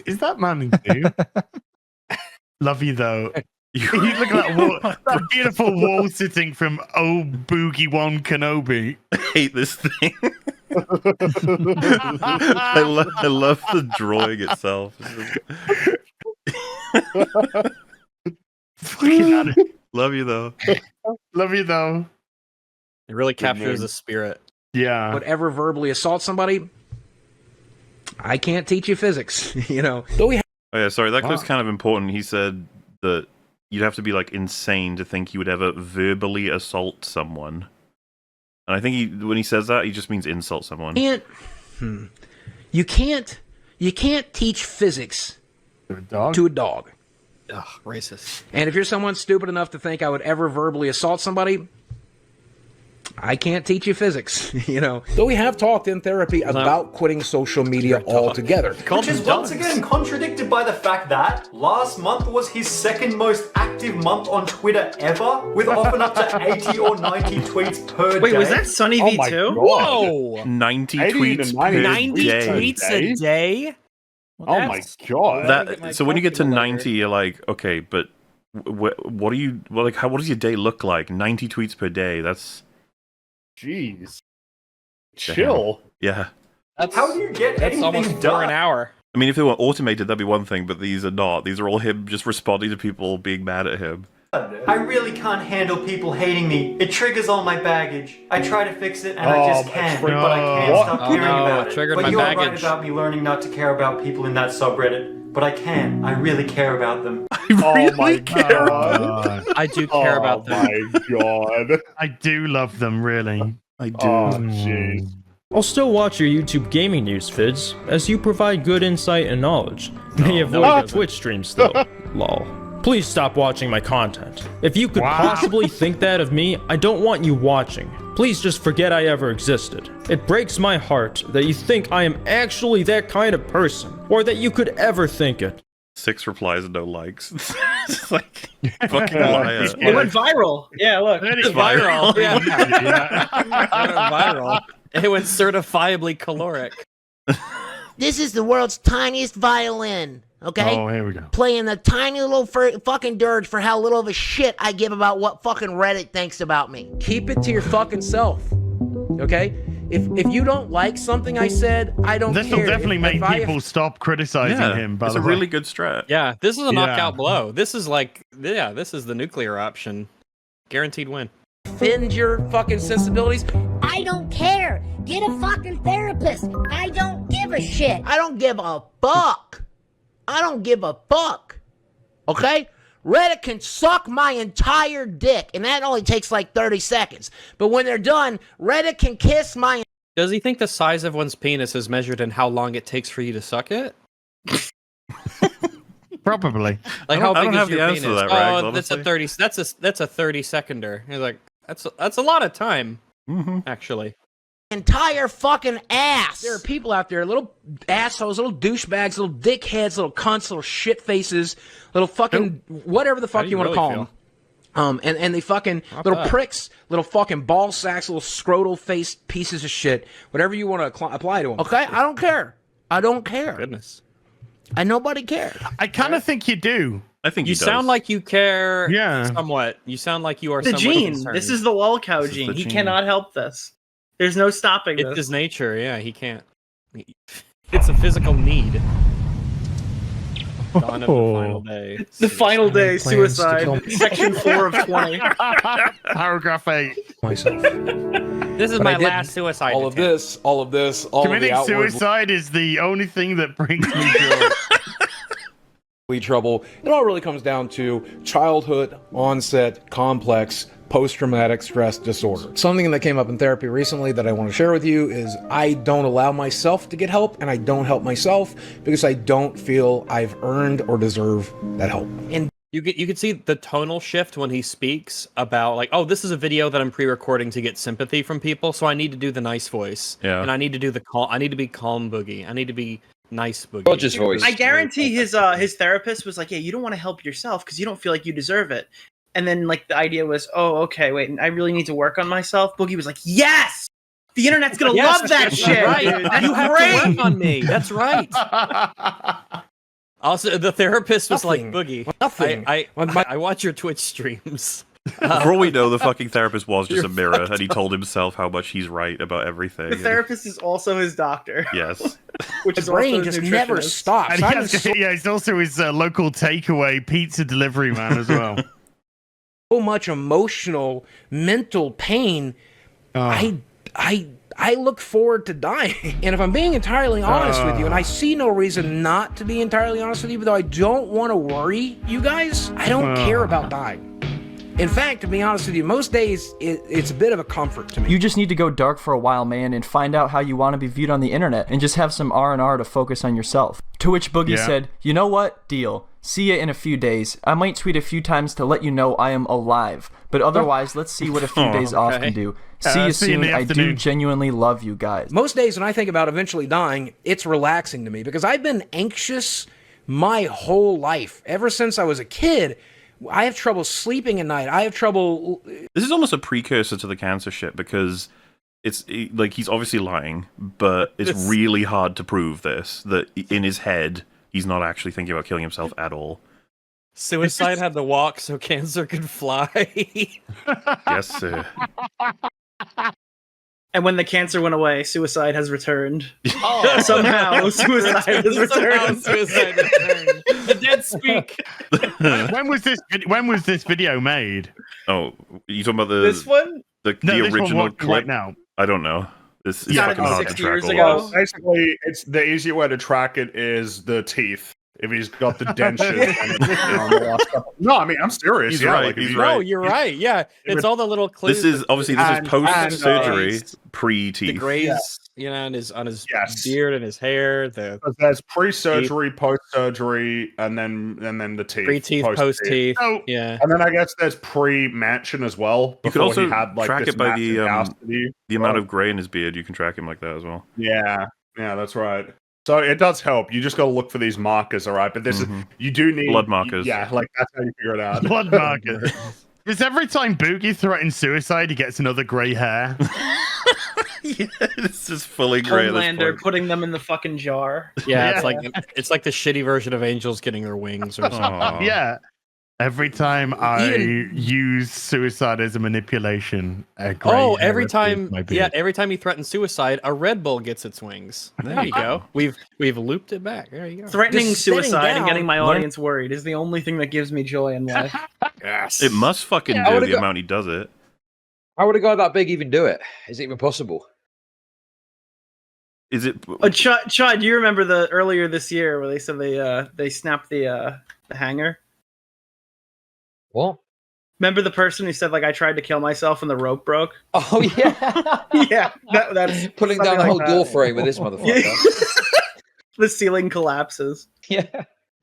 Is that man you? Love you though. You look at that wall, that beautiful wall sitting from old Boogie1 Kenobi. I hate this thing. I love the drawing itself. Love you though. Love you though. It really captures the spirit. Yeah. Whatever verbally assault somebody, I can't teach you physics. You know. Though we sorry, that clip's kind of important. He said that you'd have to be like insane to think you would ever verbally assault someone. And I think when he says that, he just means insult someone. You can't teach physics to a dog. Ugh, racist. And if you're someone stupid enough to think I would ever verbally assault somebody, I can't teach you physics, you know. Though we have talked in therapy about quitting social media altogether. Which is once again contradicted by the fact that last month was his second most active month on Twitter ever, with often up to 80 or 90 tweets per day. Wait, was that Sunny V2? Whoa! 90 tweets per 90 day. tweets a day? Oh my god! So when you get to 90, you're like, okay, but what do you what does your day look like? 90 tweets per day. That's jeez. Chill. Yeah. How do you get anything almost done? an hour. I mean, if they were automated, that'd be one thing, but these are not. These are all him just responding to people being mad at him. I really can't handle people hating me. It triggers all my baggage. I try to fix it and I just can't, but I can't stop caring about it. Triggered But my you're right baggage. about me learning not to care about people in that subreddit. But I can. I really care about them. Oh my god! I do care about them. Oh my god! I do love them, really. I do. Oh jeez. I'll still watch your YouTube gaming news vids, as you provide good insight and knowledge. May avoid the Twitch streams though. Lol. Please stop watching my content. If you could possibly think that of me, I don't want you watching. Please just forget I ever existed. It breaks my heart that you think I am actually that kind of person, or that you could ever think it. 6 replies and no likes. It's like fucking liar. It went viral. Yeah, look. It went viral. Yeah. It went viral. It went certifiably caloric. This is the world's tiniest violin, okay? Oh, here we go. Playing the tiny little fucking dirge for how little of a shit I give about what fucking Reddit thinks about me. Keep it to your fucking self, okay? If you don't like something I said, I don't care. This will definitely make if people stop criticizing him. By It's the a way. really good strat. Yeah, this is a knockout blow. This is like, this is the nuclear option. Guaranteed win. Offend your fucking sensibilities. I don't care. Get a fucking therapist. I don't give a shit. I don't give a fuck. I don't give a fuck. Okay? Reddit can suck my entire dick, and that only takes like 30 seconds. But when they're done, Reddit can kiss my... Does he think the size of one's penis is measured in how long it takes for you to suck it? Probably. Like how big is the your answer penis? to that, Rags, Oh, that's a honestly. 30. That's a 30 seconder. He's like, that's a lot of time. Actually. entire fucking ass. There are people out there, little assholes, little douchebags, little dickheads, little cunts, little shit faces, little fucking whatever the fuck you want to call them. And they fucking little pricks, little fucking ball sacks, little scrotal faced pieces of shit, whatever you want to apply to them. Okay, I don't care. I don't care. Goodness. And nobody cares. I kind of think you do. I think you sound like you care. Yeah. Somewhat. You sound like you are. The somewhat gene. concerned. This is the lolcow gene. He cannot help this. There's no stopping this. It's his nature. Yeah, he can't. It's a physical need. Dawn of the final day. The final day, suicide. Section 4 of 20. Paragraph 8. Myself. This is But my I did last suicide. all of this, all of Committing the outward suicide is the only thing that brings me joy. trouble. It all really comes down to childhood onset complex post-traumatic stress disorder. Something that came up in therapy recently that I want to share with you is I don't allow myself to get help, and I don't help myself because I don't feel I've earned or deserve that help. And you can see the tonal shift when he speaks about like, oh, this is a video that I'm pre-recording to get sympathy from people, so I need to do the nice voice. Yeah. And I need to do the calm. I need to be calm Boogie. I need to be nice Boogie. Roger's voice. I guarantee his therapist was like, yeah, you don't want to help yourself because you don't feel like you deserve it. And then like the idea was, oh, okay, wait, I really need to work on myself. Boogie was like, yes, the internet's gonna love that shit. Right. That's You have great. to work on me. That's right. Also, the therapist was Nothing. like, Boogie, Nothing. I watch your Twitch streams. For all we know, the fucking therapist was just a mirror, and he told himself how much he's right about everything. The therapist is also his doctor. Yes. Which the is brain also his just never nutritionist. stops. And I'm so he's also his local takeaway pizza delivery man as well. much emotional, mental pain. I look forward to dying. And if I'm being entirely honest with you, and I see no reason not to be entirely honest with you, but though I don't want to worry you guys, I don't care about dying. In fact, to be honest with you, most days it's a bit of a comfort to me. You just need to go dark for a while, man, and find out how you want to be viewed on the internet, and just have some R&R to focus on yourself. To which Boogie said, you know what? Deal. See ya in a few days. I might tweet a few times to let you know I am alive. But otherwise, let's see what a few days off can do. See you soon. I do genuinely love you guys. Most days when I think about eventually dying, it's relaxing to me because I've been anxious my whole life. Ever since I was a kid, I have trouble sleeping at night. I have trouble... This is almost a precursor to the cancer shit because it's like he's obviously lying, but it's really hard to prove this, that in his head, he's not actually thinking about killing himself at all. Suicide had to walk so cancer could fly. Yes, sir. And when the cancer went away, suicide has returned. Oh. Somehow, suicide has returned. The dead speak. When was this video made? Oh, you talking about this one? The this original one clip? Right now. I don't know. This is Yeah, fucking hard to 6 track years all ago. of. Basically, it's the easier way to track it is the teeth. If he's got the dentures. No, I mean, I'm serious. He's yeah, right. like, He's No, right. you're right. Yeah, it's all the little clues. This is obviously post surgery, pre the teeth. grays, you know, on his beard and his hair. There's pre-surgery, post-surgery, and then the teeth. Pre-teeth, post-teeth. Oh, yeah. And then I guess there's pre-mansion as well. You could also he had, like, track this it by massive the amount of gray in his beard. You can track him like that as well. Yeah, that's right. So it does help. You just got to look for these markers, all right? But this is you do need blood markers. Yeah, like that's how you figure it out. Blood markers. Because every time Boogie threatens suicide, he gets another grey hair. Yeah, it's just fully grey. Homelander putting them in the fucking jar. Yeah, it's like the shitty version of angels getting their wings or something. Yeah. Every time I use suicide as a manipulation, every time he threatens suicide, a Red Bull gets its wings. There you go. We've looped it back. There you go. Threatening Just sitting suicide down, and getting my audience worried is the only thing that gives me joy in life. Yes. It must fucking do the amount he does it. How would a guy that big even do it? Is it even possible? Is it? Chad, do you remember earlier this year where they said they snapped the hanger? What? Remember the person who said, like, I tried to kill myself and the rope broke? Oh, yeah. Yeah. That's pulling down the whole door frame with this motherfucker. The ceiling collapses. Yeah.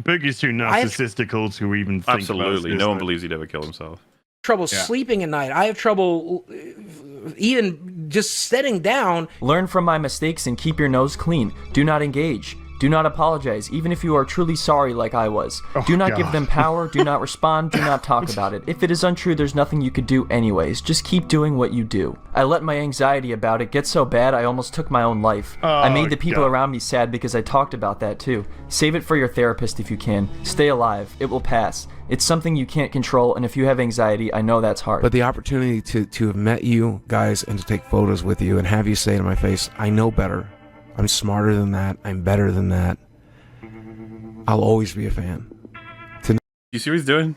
Boogie's too narcissistical to even think Absolutely. about No one believes he'd ever kill himself. Trouble sleeping at night. I have trouble even just sitting down. Learn from my mistakes and keep your nose clean. Do not engage. Do not apologize, even if you are truly sorry like I was. Do not give them power, do not respond, do not talk about it. If it is untrue, there's nothing you could do anyways. Just keep doing what you do. I let my anxiety about it get so bad I almost took my own life. I made the people around me sad because I talked about that too. Save it for your therapist if you can. Stay alive. It will pass. It's something you can't control, and if you have anxiety, I know that's hard. But the opportunity to have met you guys and to take photos with you and have you say to my face, I know better. I'm smarter than that. I'm better than that. I'll always be a fan. You see what he's doing?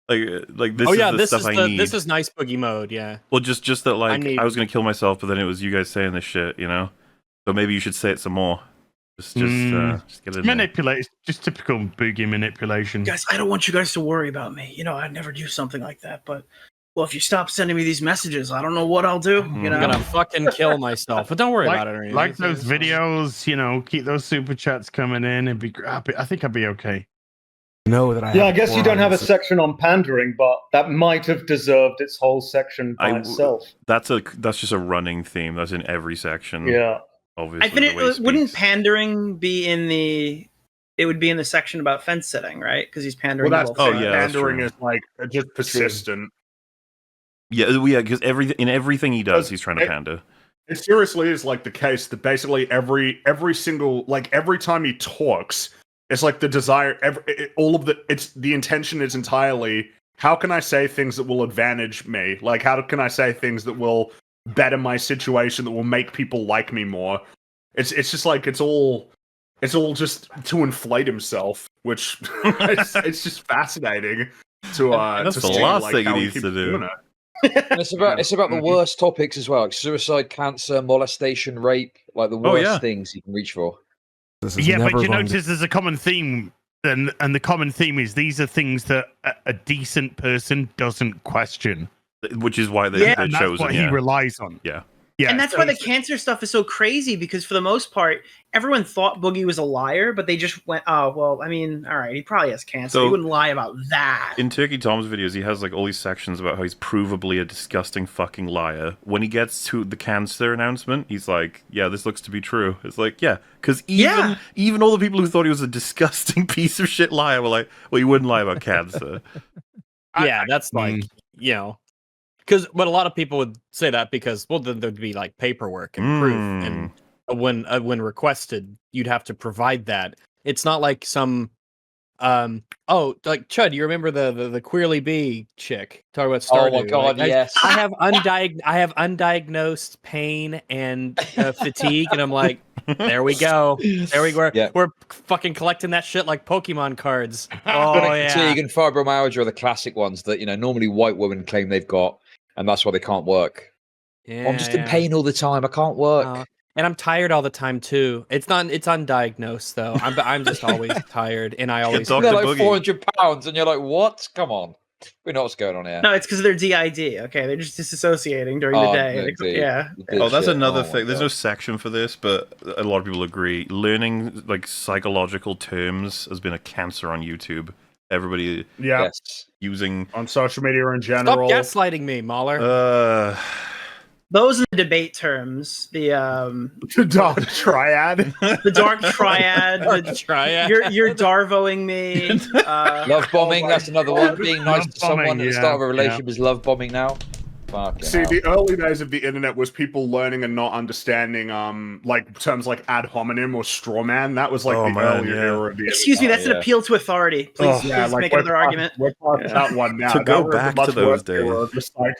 Like this. Oh yeah, is the this stuff is I the need. this is nice boogie mode. Yeah. Well, just that like I I was gonna kill myself, but then it was you guys saying this shit, you know. So maybe you should say it some more. Just get it. In manipulate. It's just typical Boogie manipulation. Guys, I don't want you guys to worry about me. You know, I'd never do something like that, but. Well, if you stop sending me these messages, I don't know what I'll do. You know, I'm gonna fucking kill myself. But don't worry about it. Or anything. Like those videos, you know, keep those super chats coming in. It'd be. I think I'd be okay. Know that I. Yeah, I guess you don't have a section on pandering, but that might have deserved its whole section by itself. That's just a running theme. That's in every section. Yeah, obviously. I think wouldn't pandering be in the. It would be in the section about fence sitting, right? Because he's pandering. Well, that's pandering is like just persistent. Yeah, because everything he does, he's trying to pander. It seriously is like the case that basically every single every time he talks, it's like the desire. It's the intention is entirely how can I say things that will advantage me? Like how can I say things that will better my situation, that will make people like me more? It's just like it's all just to inflate himself, which it's just fascinating to that's to the see, last like, thing how he needs keeps to do. doing it. And it's about the worst topics as well, like suicide, cancer, molestation, rape, like the worst things you can reach for. Yeah, but you notice there's a common theme, and the common theme is these are things that a decent person doesn't question, which is why they're and chosen. that's what he relies on. Yeah, Yeah, and that's why the cancer stuff is so crazy, because for the most part, everyone thought Boogie was a liar, but they just went, oh, well, I mean, all right, he probably has cancer. So- he wouldn't lie about that. In Turkey Tom's videos, he has like all these sections about how he's provably a disgusting fucking liar. When he gets to the cancer announcement, he's like, "Yeah, this looks to be true." It's like, yeah, because even all the people who thought he was a disgusting piece of shit liar were like, "Well, you wouldn't lie about cancer." Yeah, that's like, you know, but a lot of people would say that because, well, then there'd be like paperwork and proof, and when requested, you'd have to provide that. It's not like some, like Chud, you remember the Queerly Bee chick talking about Stardew? Oh my god, yes. I have undiagnosed pain and fatigue, and I'm like, there we go, we're fucking collecting that shit like Pokemon cards. Oh yeah, Fatigue and fibromyalgia are the classic ones that normally white women claim they've got, and that's why they can't work. I'm just in pain all the time. I can't work. And I'm tired all the time too. It's undiagnosed though. I'm just always tired, and I always they're like 400 pounds, and you're like, what? Come on, we know what's going on here. No, it's because of their DID. Okay, they're just disassociating during the day. Yeah. Oh, that's another thing. There's no section for this, but a lot of people agree. Learning like psychological terms has been a cancer on YouTube. Everybody, using on social media in general. Stop gaslighting me, Mahler. Those are the debate terms. The dark triad. The dark triad. The triad. You're Darvoing me. Love bombing. That's another one. Being nice to someone at the start of a relationship is love bombing now. See, the early days of the internet was people learning and not understanding like terms like ad hominem or straw man. That was like the earlier era of the Excuse me, that's an appeal to authority. Please, please make another argument. We're past that one now. To go back to those days.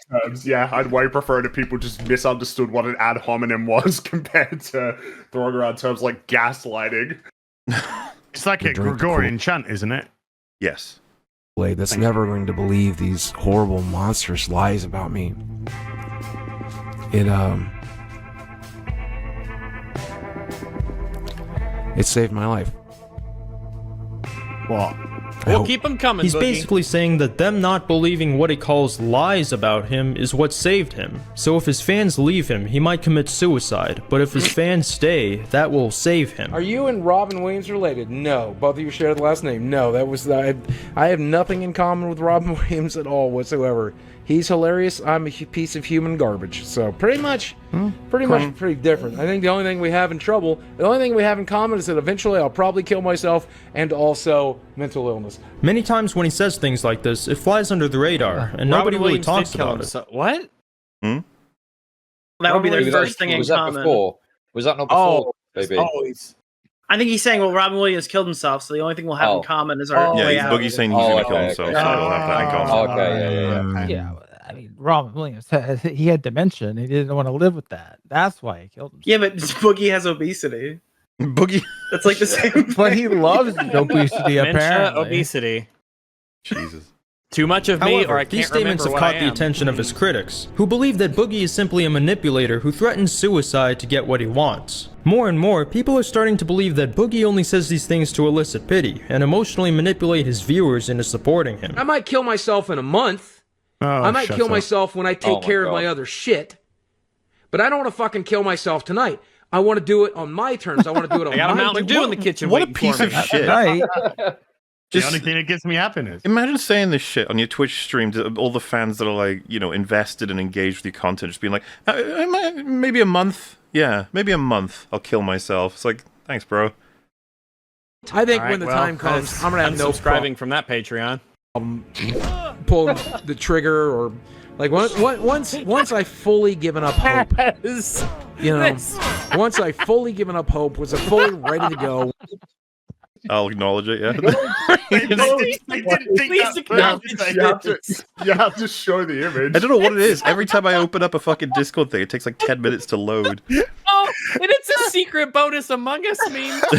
Terms. Yeah, I'd way prefer to people just misunderstood what an ad hominem was compared to throwing around terms like gaslighting. It's like a Gregorian chant, isn't it? Yes. That's never going to believe these horrible, monstrous lies about me. It saved my life. What? We'll keep him coming. He's Boogie. basically saying that them not believing what he calls lies about him is what saved him. So if his fans leave him, he might commit suicide. But if his fans stay, that will save him. Are you and Robin Williams related? No. Both of you share the last name? No. That was I have nothing in common with Robin Williams at all whatsoever. He's hilarious. I'm a piece of human garbage. So pretty much pretty different. I think the only thing we have in common is that eventually I'll probably kill myself, and also mental illness. Many times when he says things like this, it flies under the radar, and nobody really talks about it. What? That would be their first thing in common. Was that not before? Baby? I think he's saying, well, Robin Williams killed himself, so the only thing we'll have in common is our way out. Boogie's saying he's going to kill himself, so I don't have that in common. Yeah, I mean, Robin Williams, he had dementia, and he didn't want to live with that. That's why he killed himself. Yeah, but Boogie has obesity. Boogie? That's like the same thing. But he loves obesity, apparently. Obesity. Jesus. Too much of me, However, or I can't these statements have remember what caught I the am. attention of his critics, who believe that Boogie is simply a manipulator who threatens suicide to get what he wants. More and more, people are starting to believe that Boogie only says these things to elicit pity, and emotionally manipulate his viewers into supporting him. I might kill myself in a month. I might kill myself when I take care of my other shit. But I don't want to fucking kill myself tonight. I want to do it on my terms. I want to do it on my terms. I got a Mountain Dew in the kitchen. What a piece of shit. Right. The only thing that gives me happiness. Imagine saying this shit on your Twitch stream to all the fans that are like, invested and engaged with your content, just being like, maybe a month. Yeah, maybe a month. I'll kill myself. It's like, thanks, bro. I think when the time comes, I'm gonna have no subscribing from that Patreon. Pulling the trigger, or like once I fully given up hope. Once I fully given up hope, was fully ready to go. I'll acknowledge it, yeah. You have to show the image. I don't know what it is. Every time I open up a fucking Discord thing, it takes like 10 minutes to load. Oh, and it's a secret bonus Among Us meme, too.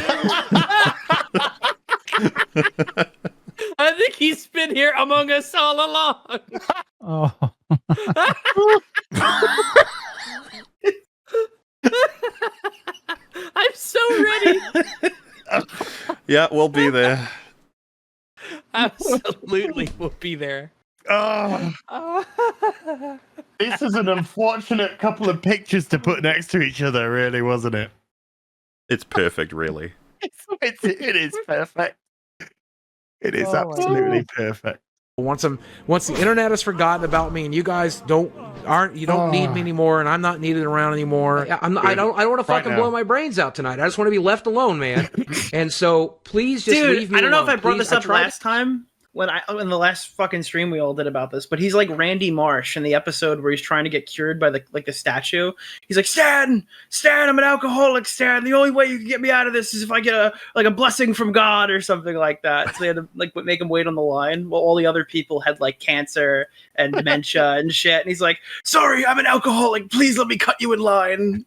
I think he's been here among us all along. Oh. I'm so ready. Yeah, we'll be there. Absolutely, we'll be there. This is an unfortunate couple of pictures to put next to each other, really, wasn't it? It's perfect, really. It is perfect. It is absolutely perfect. Once the internet has forgotten about me and you guys don't need me anymore and I'm not needed around anymore. I don't want to fucking blow my brains out tonight. I just want to be left alone, man. And so please just leave me alone. I don't know if I brought Please, this up last time when in the last fucking stream we all did about this, but he's like Randy Marsh in the episode where he's trying to get cured by the statue. He's like, Stan, I'm an alcoholic, Stan. The only way you can get me out of this is if I get a blessing from God or something like that. So they had to like make him wait on the line while all the other people had like cancer and dementia and shit. And he's like, sorry, I'm an alcoholic. Please let me cut you in line.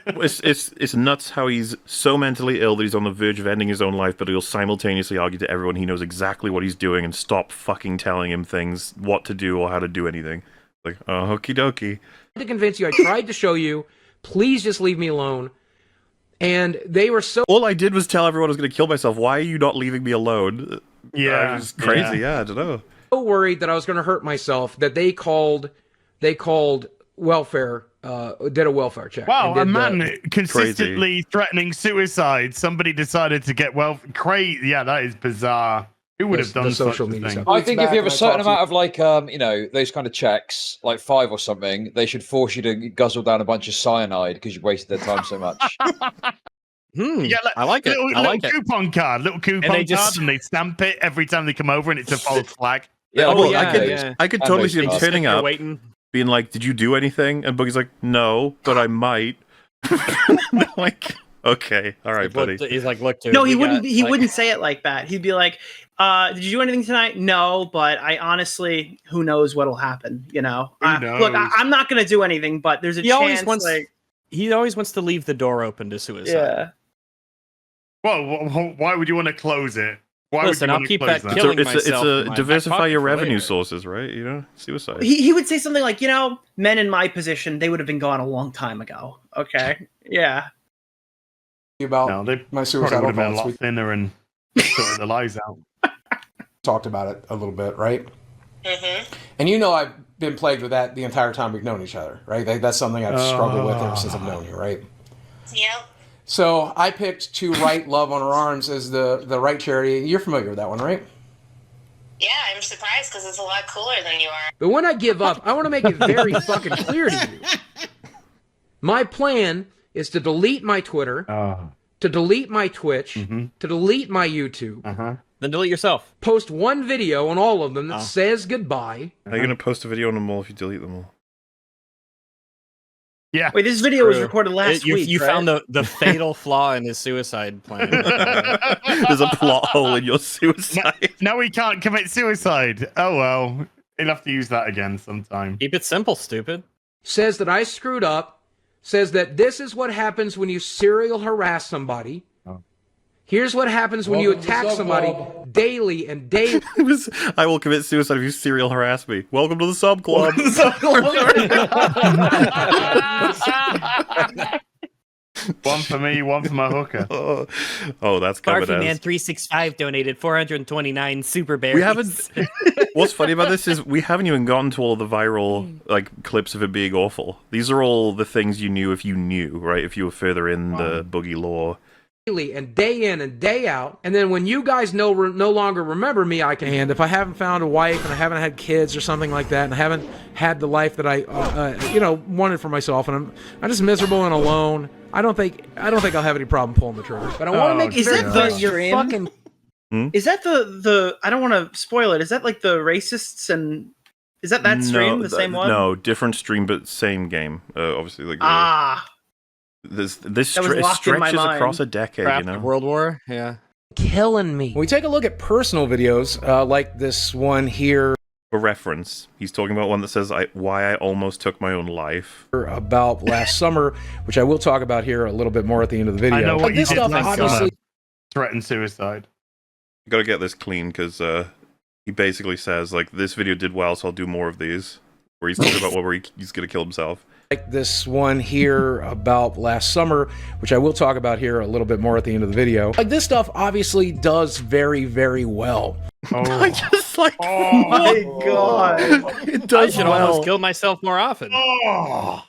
It's nuts how he's so mentally ill that he's on the verge of ending his own life, but he'll simultaneously argue to everyone he knows exactly what he's doing and stop fucking telling him things, what to do or how to do anything. Like, oh, okie dokie. To convince you, I tried to show you. Please just leave me alone. And they were so. All I did was tell everyone I was going to kill myself. Why are you not leaving me alone? Yeah, it was crazy. Yeah, I don't know. So worried that I was going to hurt myself that they called welfare. Did a welfare check. Wow, a man consistently threatening suicide. Somebody decided to get crazy. Yeah, that is bizarre. Who would have done social media stuff? I think if you have a certain amount of like, those kind of checks, like 5 or something, they should force you to guzzle down a bunch of cyanide because you wasted their time so much. Yeah, I like it. Little coupon card, and they stamp it every time they come over, and it's a false flag. Yeah, I could totally see him turning up, being like, "Did you do anything?" And Boogie's like, "No, but I might." Like, okay, all right, buddy. He's like, "Look, dude." No, he wouldn't. He wouldn't say it like that. He'd be like, "Did you do anything tonight?" No, but I honestly, who knows what'll happen? You know. Look, I'm not gonna do anything, but there's a chance. He always wants to leave the door open to suicide. Yeah. Well, why would you want to close it? Why Listen, would you I'll want keep to close that killing myself. It's a diversify your revenue sources, right? You know, suicide. He would say something like, men in my position, they would have been gone a long time ago. Okay. Yeah. About my suicidal would have been a lot thoughts. thinner and sorting the lies out. Talked about it a little bit, right? Mm-hmm. And I've been plagued with that the entire time we've known each other, right? That's something I've struggled with ever since I've known you, right? Yep. So I picked To Write Love on Her Arms as the right charity. You're familiar with that one, right? Yeah, I'm surprised because it's a lot cooler than you are. But when I give up, I want to make it very fucking clear to you. My plan is to delete my Twitter, to delete my Twitch, to delete my YouTube. Then delete yourself. Post one video on all of them that says goodbye. How are you going to post a video on them all if you delete them all? Yeah. Wait, this video was recorded last week. You right? found the fatal flaw in his suicide plan. There's a plot hole in your suicide. Now he can't commit suicide. Oh well, he'll have to use that again sometime. Keep it simple, stupid. Says that I screwed up. Says that this is what happens when you serial harass somebody. Here's what happens when you attack somebody daily and daily. I will commit suicide if you serial harass me. Welcome to the sub club. One for me, one for my hooker. Oh, that's coming Barfy Man 365 donated 429 super berries. We haven't. What's funny about this is we haven't even gotten to all the viral clips of it being awful. These are all the things you knew if you knew, right? If you were further in the Boogie lore. And day in and day out, and then when you guys no longer remember me, I can. And if I haven't found a wife and I haven't had kids or something like that, and I haven't had the life that I, wanted for myself, and I'm just miserable and alone, I don't think I'll have any problem pulling the trigger. But I want to make is it that very the your fucking. Is that the? I don't want to spoil it. Is that like the racists and? Is that stream the same one? No, different stream, but same game. Obviously, like This stretches across a decade, World War, yeah. Killing me. When we take a look at personal videos, like this one here. For reference, he's talking about one that says, why I almost took my own life. About last summer, which I will talk about here a little bit more at the end of the video. I know what this you did stuff last obviously summer. Threatened suicide. You gotta get this clean, because he basically says, this video did well, so I'll do more of these. Where he's talking about where he's gonna kill himself. Like this one here about last summer, which I will talk about here a little bit more at the end of the video. Like this stuff obviously does very, very well. I just It's like, oh my god, it does. I should almost kill myself more often.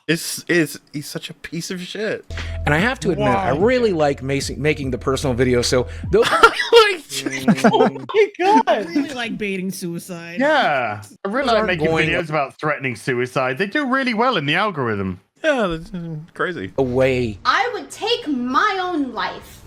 He's such a piece of shit. And I have to admit, I really like making the personal videos. So those. oh my god, I really like baiting suicide. Yeah, I really like making going videos about threatening suicide. They do really well in the algorithm. Yeah, that's crazy. Away. I would take my own life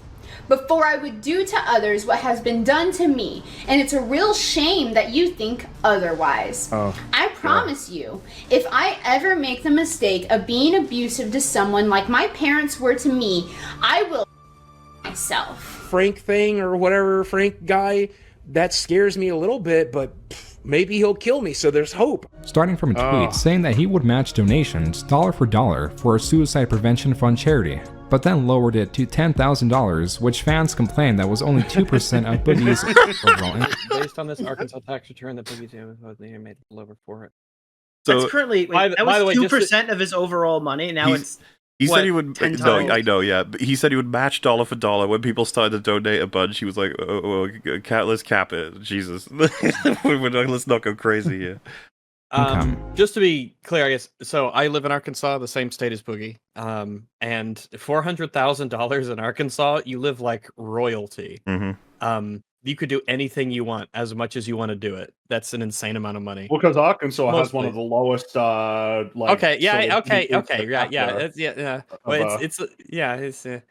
before I would do to others what has been done to me. And it's a real shame that you think otherwise. I promise you, if I ever make the mistake of being abusive to someone like my parents were to me, I will myself. Frank thing or whatever, Frank guy, that scares me a little bit, but maybe he'll kill me, so there's hope. Starting from a tweet saying that he would match donations dollar for dollar for a suicide prevention fund charity, but then lowered it to $10,000, which fans complained that was only 2% of Boogie's overall. Based on this Arkansas tax return that Boogie's made a little over for it. So that's currently that was 2% of his overall money. Now it's. He said he would. 10 No, times? I know, yeah. But he said he would match dollar for dollar. When people started to donate a bunch, he was like, let's cap it. Jesus. Let's not go crazy here. Just to be clear, I guess, so I live in Arkansas, the same state as Boogie. And $400,000 in Arkansas, you live like royalty. You could do anything you want, as much as you want to do it. That's an insane amount of money. Well, because Arkansas has one of the lowest, like. Okay, yeah, sort of okay, YouTube yeah. Well, it's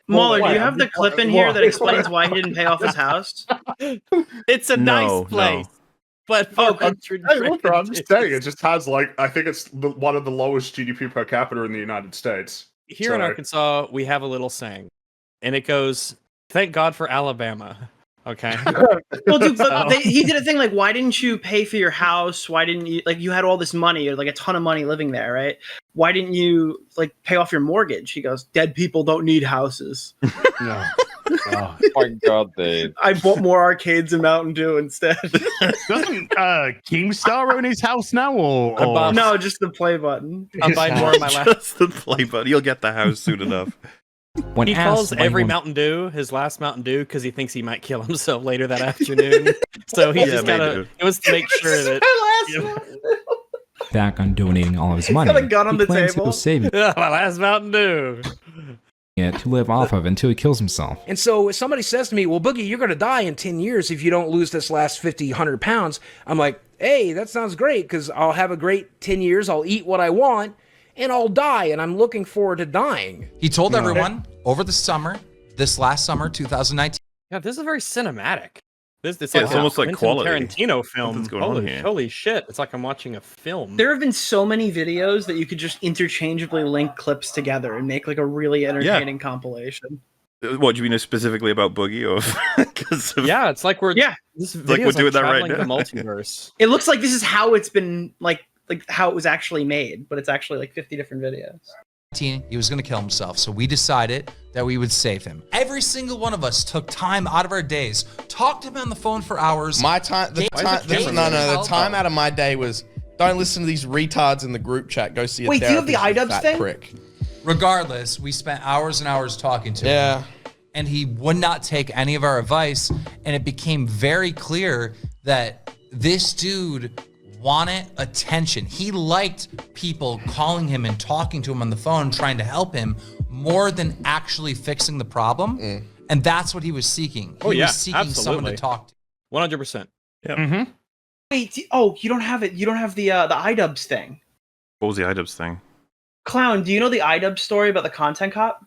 Mauler, do you have the clip in here that explains why he didn't pay off his house? It's a nice place. But I'm just saying, it just has like, I think it's one of the lowest GDP per capita in the United States. Here in Arkansas, we have a little saying, and it goes, "Thank God for Alabama." Okay. Well, dude, but he did a thing like, why didn't you pay for your house? Why didn't you, like, you had all this money, or like a ton of money living there, right? Why didn't you like pay off your mortgage? He goes, dead people don't need houses. No. Oh my god, dude. I bought more arcades in Mountain Dew instead. Doesn't Keemstar own his house now, or... No, just the play button. I'm buying more of my last. Just the play button. You'll get the house soon enough. He calls every Mountain Dew his last Mountain Dew because he thinks he might kill himself later that afternoon. So he just gotta. It was to make sure that. Back on donating all of his money, got a gun on the claims table. he was saving my last Mountain Dew. it to live off of until he kills himself. And so if somebody says to me, well, Boogie, you're going to die in 10 years if you don't lose this last 50, 100 pounds. I'm like, hey, that sounds great because I'll have a great 10 years. I'll eat what I want and I'll die. And I'm looking forward to dying. He told everyone over the summer, this last summer, 2019. Yeah, this is very cinematic. It's like almost like quality. Tarantino film. Going on here. Holy shit! It's like I'm watching a film. There have been so many videos that you could just interchangeably link clips together and make like a really entertaining compilation. What do you mean specifically about Boogie? Or yeah, it's like we're this like we're doing that right now. The multiverse. It looks like this is how it's been like how it was actually made, but it's actually like 50 different videos. He was going to kill himself, so we decided that we would save him. Every single one of us took time out of our days, talked to him on the phone for hours. My time, the time out of my day was don't listen to these retards in the group chat. Go see a Wait, do you have the therapist, iDubbbz fat thing? prick. Regardless, we spent hours and hours talking to him. And he would not take any of our advice, and it became very clear that this dude wanted attention. He liked people calling him and talking to him on the phone, trying to help him more than actually fixing the problem. And that's what he was seeking. He was seeking someone to talk to. 100%. Yeah. Mm-hmm. Wait, you don't have it. You don't have the iDubbbz thing. What was the iDubbbz thing? Clown, do you know the iDubbbz story about the content cop?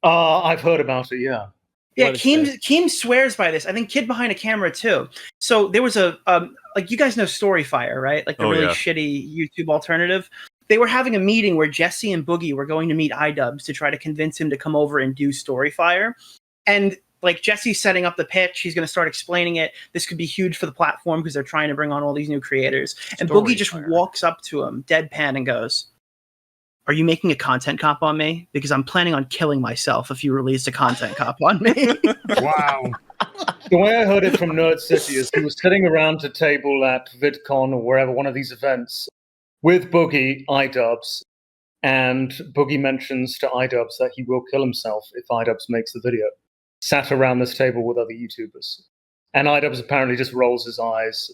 I've heard about it, yeah. Yeah, Keem swears by this. I think Kid Behind a Camera too. So there was a like you guys know Storyfire, right? Like the shitty YouTube alternative. They were having a meeting where Jesse and Boogie were going to meet iDubbbz to try to convince him to come over and do Storyfire. And like Jesse's setting up the pitch, he's going to start explaining it. This could be huge for the platform because they're trying to bring on all these new creators. And Boogie just walks up to him, deadpan, and goes, "Are you making a content cop on me? Because I'm planning on killing myself if you release a content cop on me." Wow. The way I heard it from Nerd City is he was sitting around a table at VidCon or wherever, one of these events, with Boogie, iDubbbz, and Boogie mentions to iDubbbz that he will kill himself if iDubbbz makes the video. Sat around this table with other YouTubers. And iDubbbz apparently just rolls his eyes.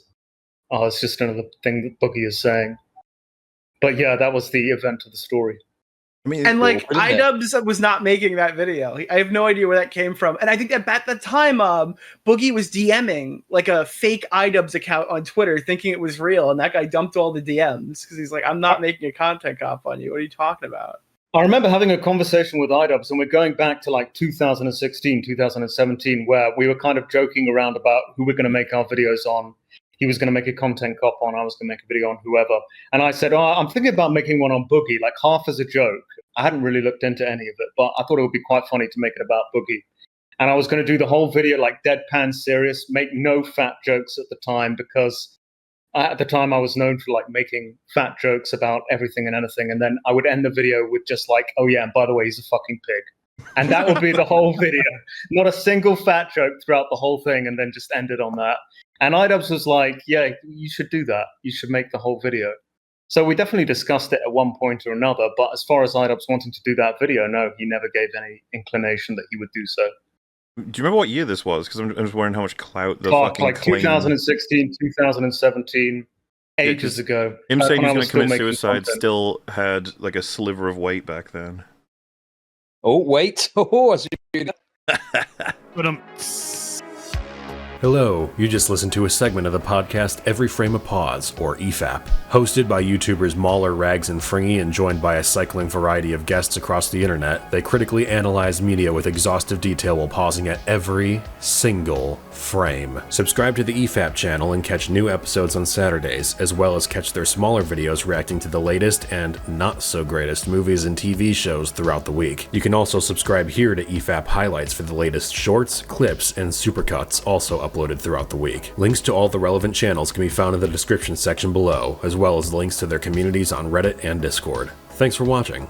Oh, it's just another thing that Boogie is saying. But yeah, that was the event of the story. I mean, and like iDubbbz was not making that video. I have no idea where that came from. And I think that at the time, Boogie was DMing like a fake iDubbbz account on Twitter, thinking it was real, and that guy dumped all the DMs because he's like, "I'm not making a content cop on you. What are you talking about?" I remember having a conversation with iDubbbz, and we're going back to like 2016, 2017, where we were kind of joking around about who we're going to make our videos on. He was going to make a content cop on, I was going to make a video on whoever. And I said, I'm thinking about making one on Boogie, like half as a joke. I hadn't really looked into any of it, but I thought it would be quite funny to make it about Boogie. And I was going to do the whole video like deadpan serious, make no fat jokes at the time, because at the time I was known for like making fat jokes about everything and anything. And then I would end the video with just like, oh yeah, and by the way, he's a fucking pig. And that would be the whole video. Not a single fat joke throughout the whole thing, and then just end it on that. And iDubbbz was like, yeah, you should do that. You should make the whole video. So we definitely discussed it at one point or another. But as far as iDubbbz wanting to do that video, no, he never gave any inclination that he would do so. Do you remember what year this was? Because I'm just wondering how much clout the fucking like claim... 2016, 2017, ages ago. Him saying he was going to commit suicide content. still had like a sliver of weight back then. Oh, wait. Oh, I see But Hello, you just listened to a segment of the podcast Every Frame a Pause, or EFAP. Hosted by YouTubers Mauler, Rags, and Fringy, and joined by a cycling variety of guests across the internet, they critically analyze media with exhaustive detail while pausing at every single frame. Subscribe to the EFAP channel and catch new episodes on Saturdays, as well as catch their smaller videos reacting to the latest and not-so-greatest movies and TV shows throughout the week. You can also subscribe here to EFAP Highlights for the latest shorts, clips, and supercuts, also uploaded throughout the week. Links to all the relevant channels can be found in the description section below, as well as links to their communities on Reddit and Discord. Thanks for watching.